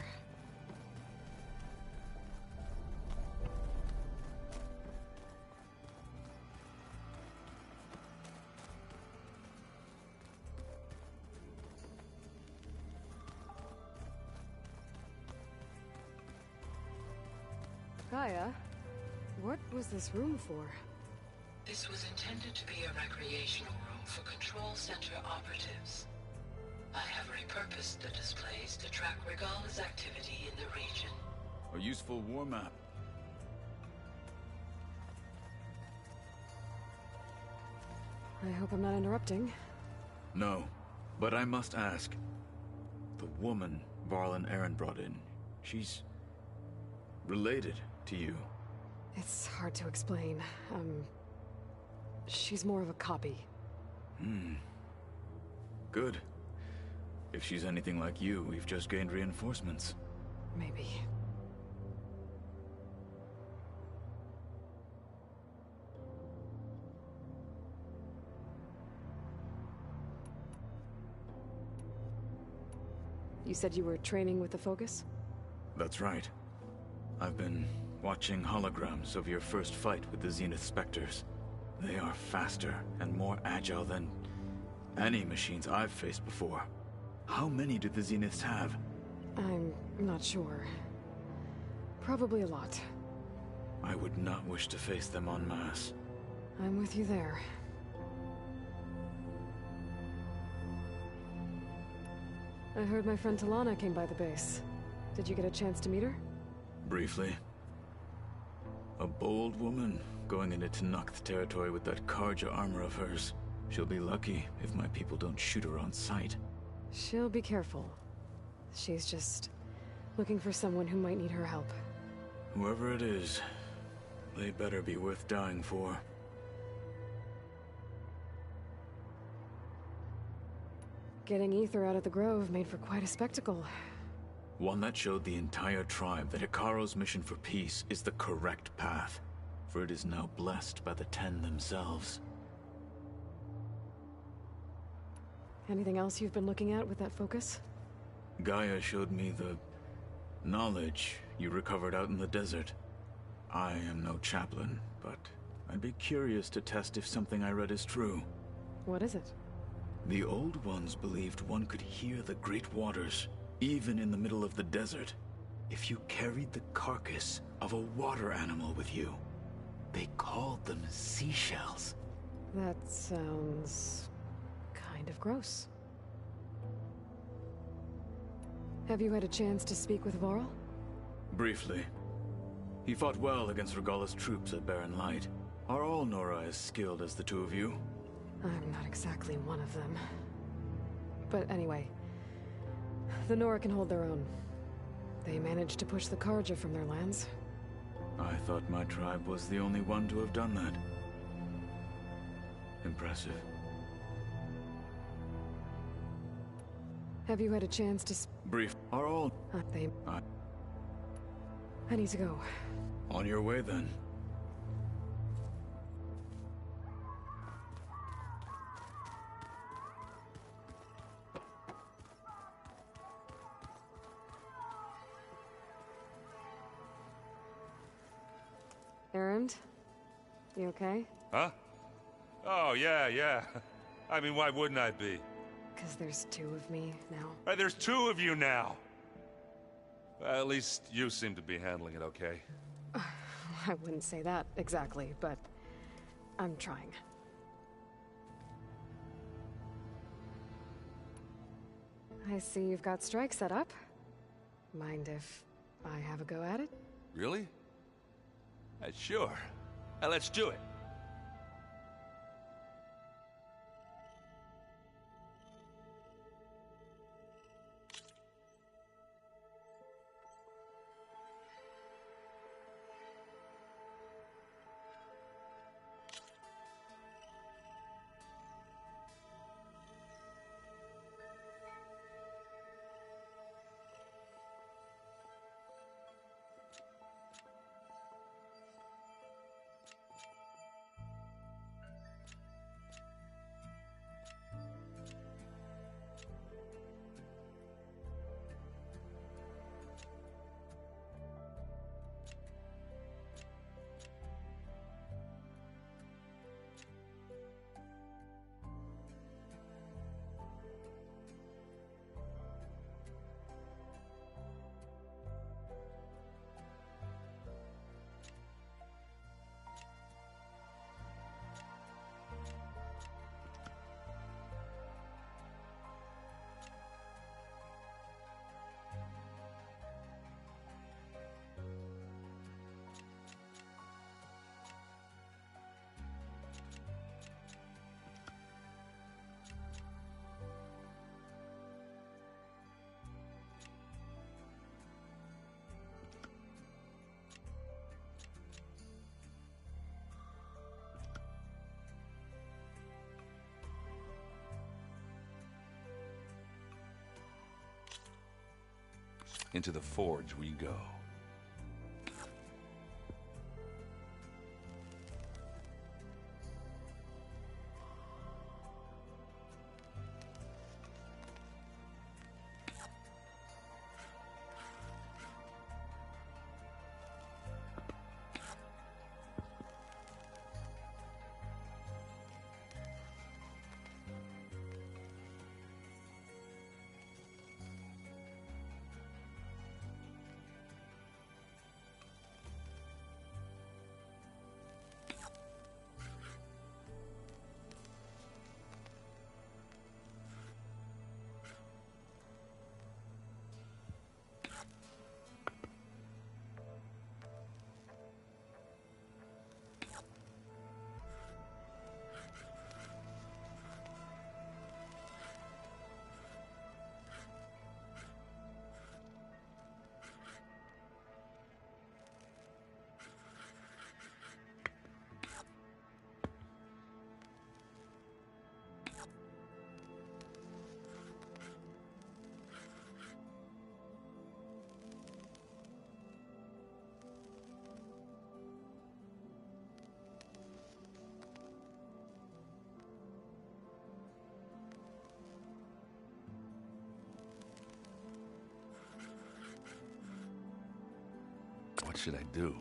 Gaia, what was this room for? This was intended to be a recreational room for Control Center operatives. I have repurposed the displays to track Regala's activity in the region. A useful war map. I hope I'm not interrupting. No, but I must ask. The woman Varl and Aaron brought in, she's related to you. It's hard to explain. She's more of a copy. Good. If she's anything like you, we've just gained reinforcements. Maybe. You said you were training with the Focus? That's right. I've been watching holograms of your first fight with the Zenith Spectres. They are faster and more agile than any machines I've faced before. How many do the Zeniths have? I'm not sure. Probably a lot. I would not wish to face them en masse. I'm with you there. I heard my friend Talana came by the base. Did you get a chance to meet her? Briefly. A bold woman going into Tenakth territory with that Karja armor of hers. She'll be lucky if my people don't shoot her on sight. She'll be careful. She's just looking for someone who might need her help. Whoever it is, they better be worth dying for. Getting Ether out of the Grove made for quite a spectacle. One that showed the entire tribe that Ikaro's mission for peace is the correct path, for it is now blessed by the Ten themselves. Anything else you've been looking at with that Focus? Gaia showed me the knowledge you recovered out in the desert. I am no chaplain, but I'd be curious to test if something I read is true. What is it? The Old Ones believed one could hear the great waters, even in the middle of the desert, if you carried the carcass of a water animal with you. They called them seashells. That sounds kind of gross. Have you had a chance to speak with Varl? Briefly. He fought well against Regala's troops at Barren Light. Are all Nora as skilled as the two of you? I'm not exactly one of them. But anyway, the Nora can hold their own. They managed to push the Karja from their lands. I thought my tribe was the only one to have done that. Impressive. Have you had a chance to Brief. Are all... I need to go. On your way, then. Erend? You okay? Huh? Oh, yeah. I mean, why wouldn't I be? Because there's two of me now. There's two of you now! Well, at least you seem to be handling it okay. I wouldn't say that exactly, but I'm trying. I see you've got Strike set up. Mind if I have a go at it? Really? Sure. Let's do it. Into the forge we go. What should I do?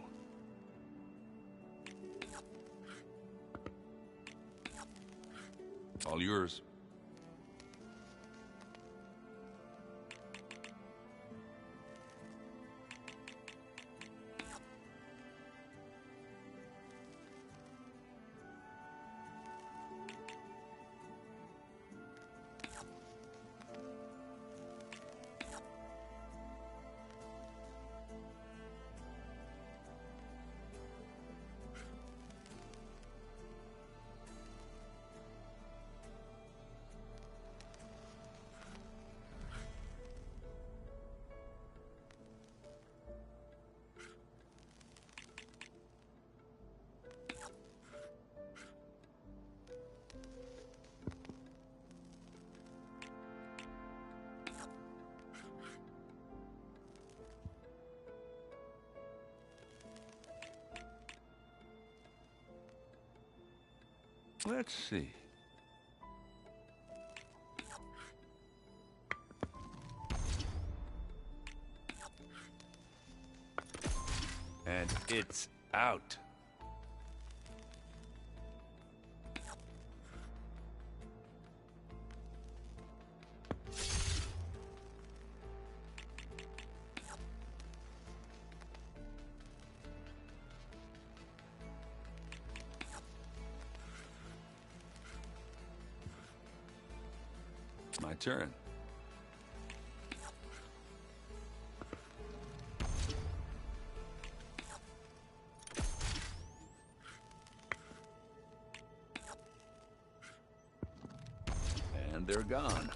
All yours. Let's see. And it's out. My turn. And they're gone.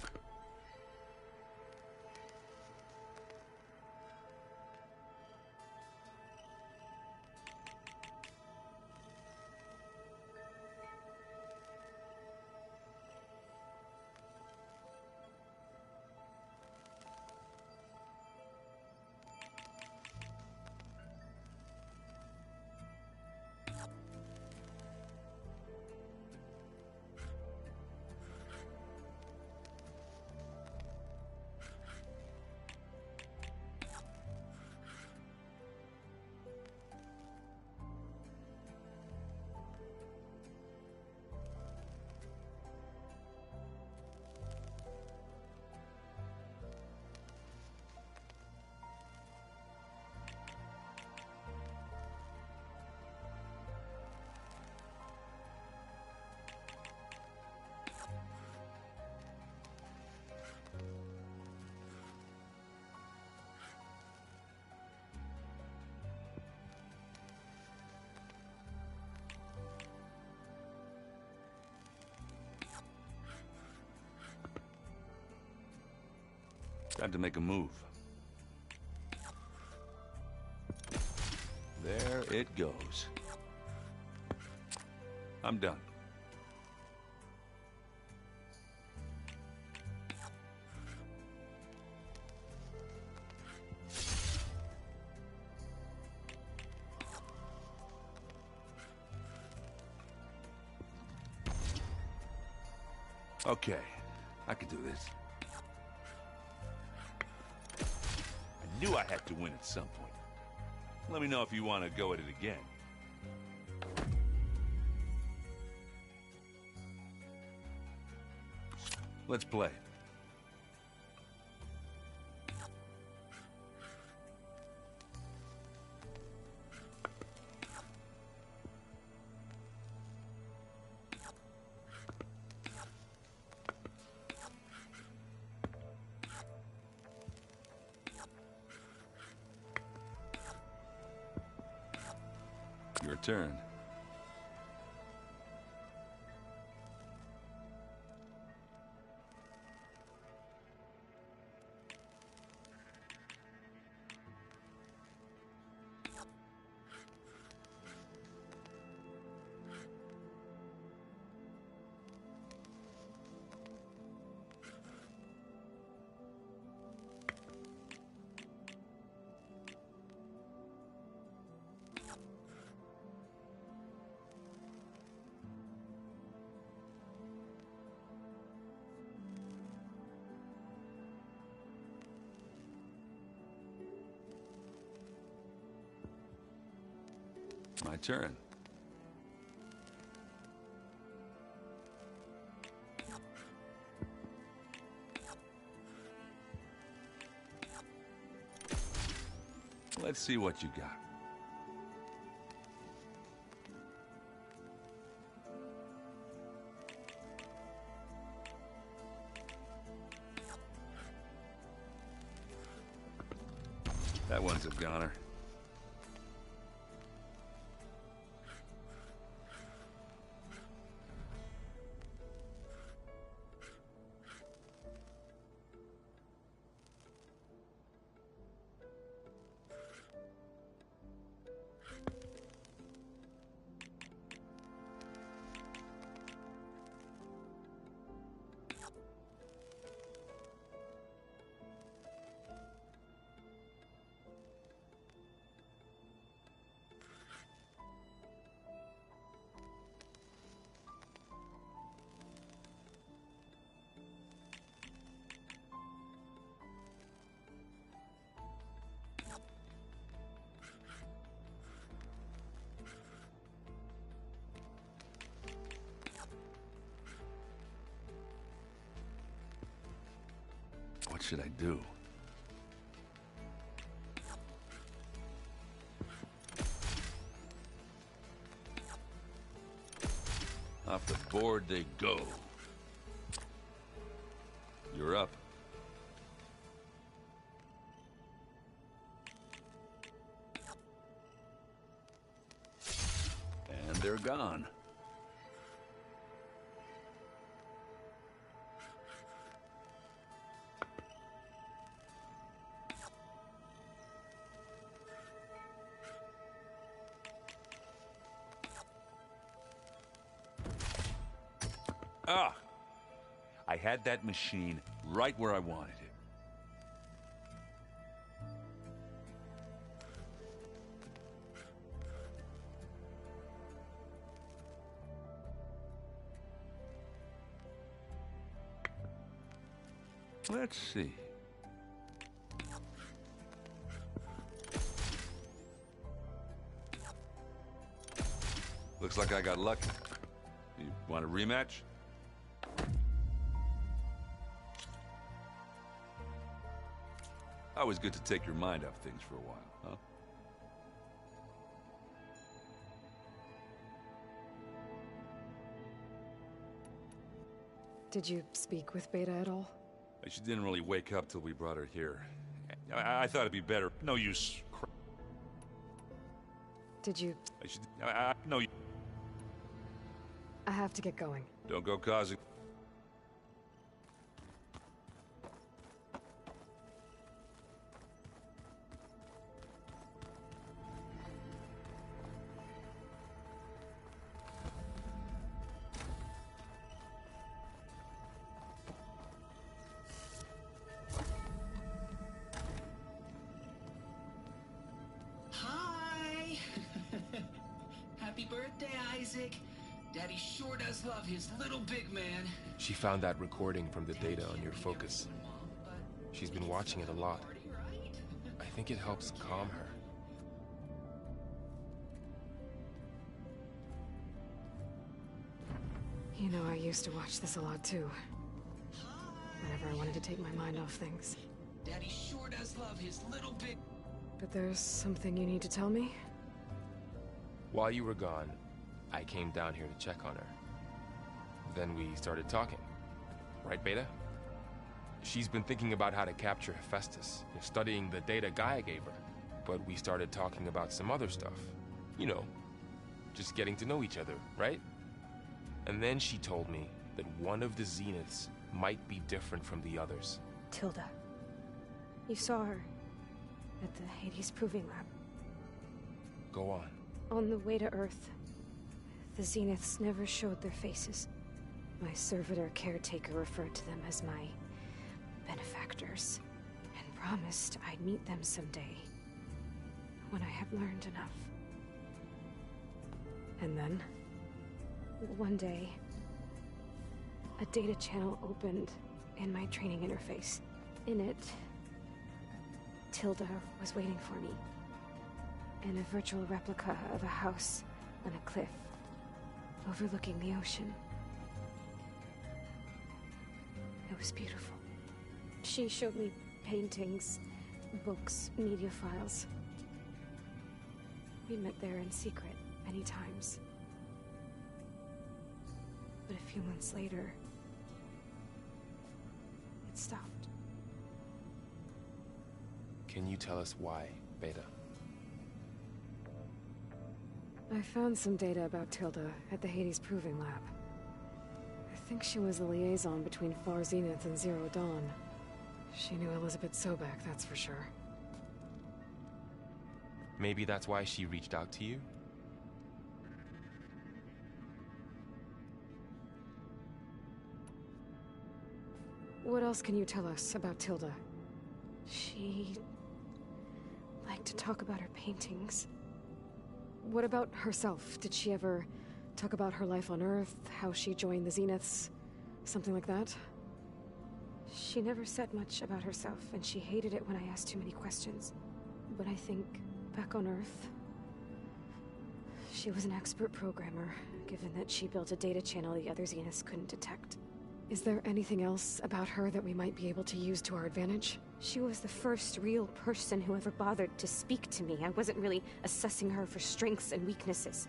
Time to make a move. There it goes. I'm done. Okay, I could do this. I knew I had to win at some point. Let me know if you want to go at it again. Let's play. Your turn. My turn. Let's see what you got. That one's a goner. What should I do? Off the board they go. You're up. And they're gone. Ah! I had that machine right where I wanted it. Let's see. Looks like I got lucky. You want a rematch? Always good to take your mind off things for a while, huh? Did you speak with Beta at all? She didn't really wake up till we brought her here. I thought it'd be better. No use. Did you... No. I have to get going. Don't go causing... Hi! Happy birthday, Isaac. Daddy sure does love his little big man. She found that recording from the data on your focus. She's been watching it a lot. I think it helps calm her. You know, I used to watch this a lot too. Whenever I wanted to take my mind off things. Daddy sure does love his little big... But there's something you need to tell me? While you were gone, I came down here to check on her. Then we started talking. Right, Beta? She's been thinking about how to capture Hephaestus, studying the data Gaia gave her. But we started talking about some other stuff. You know, just getting to know each other, right? And then she told me that one of the Zeniths might be different from the others. Tilda. You saw her at the Hades Proving Lab. Go on. On the way to Earth, the Zeniths never showed their faces. My servitor caretaker referred to them as my benefactors, and promised I'd meet them someday, when I had learned enough. And then? One day, a data channel opened in my training interface. In it, Tilda was waiting for me, in a virtual replica of a house on a cliff, overlooking the ocean. It was beautiful. She showed me paintings, books, media files. We met there in secret many times. But a few months later, it stopped. Can you tell us why, Beta? I found some data about Tilda at the Hades Proving Lab. I think she was a liaison between Far Zenith and Zero Dawn. She knew Elizabeth Sobek, that's for sure. Maybe that's why she reached out to you? What else can you tell us about Tilda? She liked to talk about her paintings. What about herself? Did she ever talk about her life on Earth, how she joined the Zeniths, something like that? She never said much about herself, and she hated it when I asked too many questions. But I think, back on Earth, she was an expert programmer, given that she built a data channel the other Zeniths couldn't detect. Is there anything else about her that we might be able to use to our advantage? She was the first real person who ever bothered to speak to me. I wasn't really assessing her for strengths and weaknesses.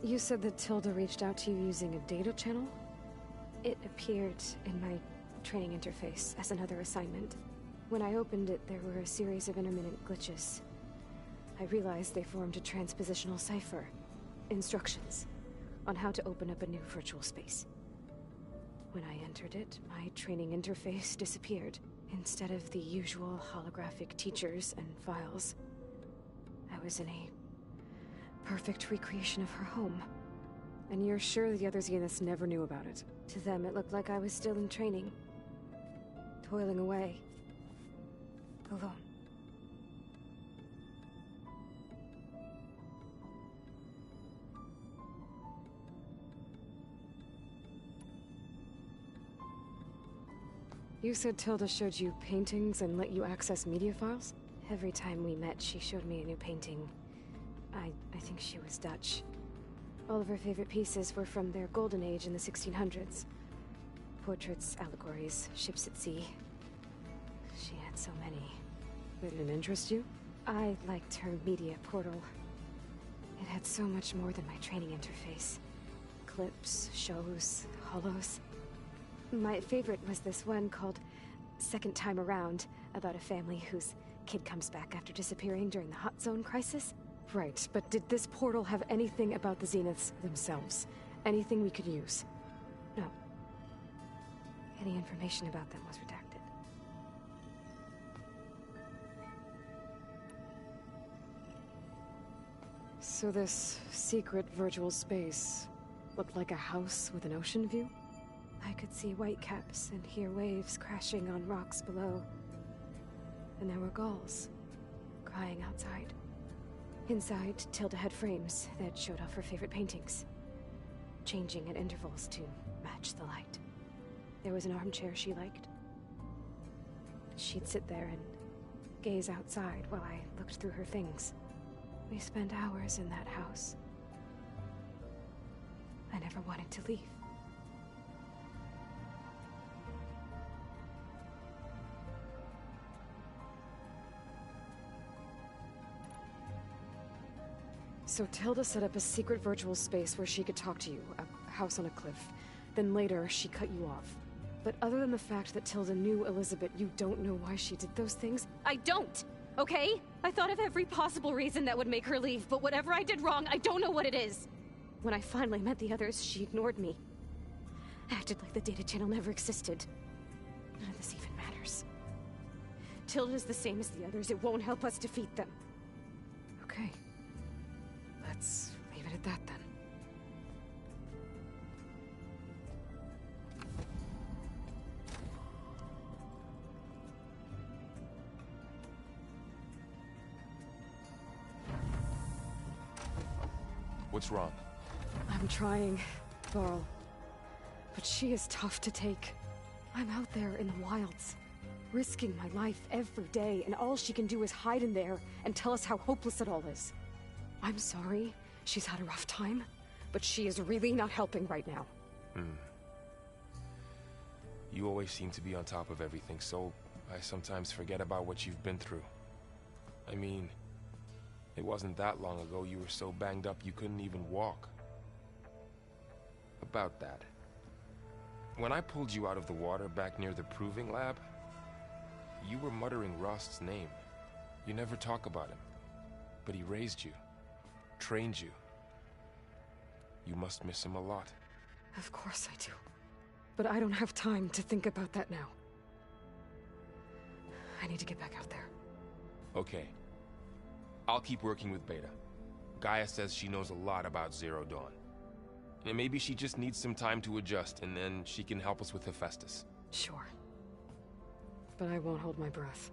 You said that Tilda reached out to you using a data channel? It appeared in my training interface as another assignment. When I opened it, there were a series of intermittent glitches. I realized they formed a transpositional cipher. Instructions on how to open up a new virtual space. When I entered it, my training interface disappeared. Instead of the usual holographic teachers and files, I was in a perfect recreation of her home. And you're sure the other Zeniths never knew about it? To them, it looked like I was still in training. Toiling away. Alone. You said Tilda showed you paintings and let you access media files? Every time we met, she showed me a new painting. I think she was Dutch. All of her favorite pieces were from their golden age in the 1600s. Portraits, allegories, ships at sea. She had so many. Did it interest you? I liked her media portal. It had so much more than my training interface. Clips, shows, holos. My favorite was this one called Second Time Around, about a family whose kid comes back after disappearing during the Hot Zone crisis. Right, but did this portal have anything about the Zeniths themselves? Anything we could use? No. Any information about them was redacted. So this secret virtual space looked like a house with an ocean view? I could see whitecaps and hear waves crashing on rocks below. and there were gulls crying outside. Inside, Tilda had frames that showed off her favorite paintings, changing at intervals to match the light. There was an armchair she liked. She'd sit there and gaze outside while I looked through her things. We spent hours in that house. I never wanted to leave. So Tilda set up a secret virtual space where she could talk to you, a house on a cliff. Then later, she cut you off. But other than the fact that Tilda knew Elizabeth, you don't know why she did those things? I don't! Okay? I thought of every possible reason that would make her leave, but whatever I did wrong, I don't know what it is! When I finally met the others, she ignored me. Acted like the data channel never existed. None of this even matters. Tilda's the same as the others. It won't help us defeat them. Okay. Let's leave it at that then. What's wrong? I'm trying, Varl. But she is tough to take. I'm out there in the wilds, risking my life every day, and all she can do is hide in there and tell us how hopeless it all is. I'm sorry, she's had a rough time, but she is really not helping right now. You always seem to be on top of everything, so I sometimes forget about what you've been through. I mean, it wasn't that long ago you were so banged up you couldn't even walk. About that. When I pulled you out of the water back near the proving lab, you were muttering Rost's name. You never talk about him, but he raised you. Trained you. You must miss him a lot. Of course I do. But I don't have time to think about that now. I need to get back out there. Okay. I'll keep working with Beta. Gaia says she knows a lot about Zero Dawn. And maybe she just needs some time to adjust, and then she can help us with Hephaestus. Sure. But I won't hold my breath.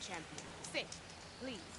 champion. Sit, please.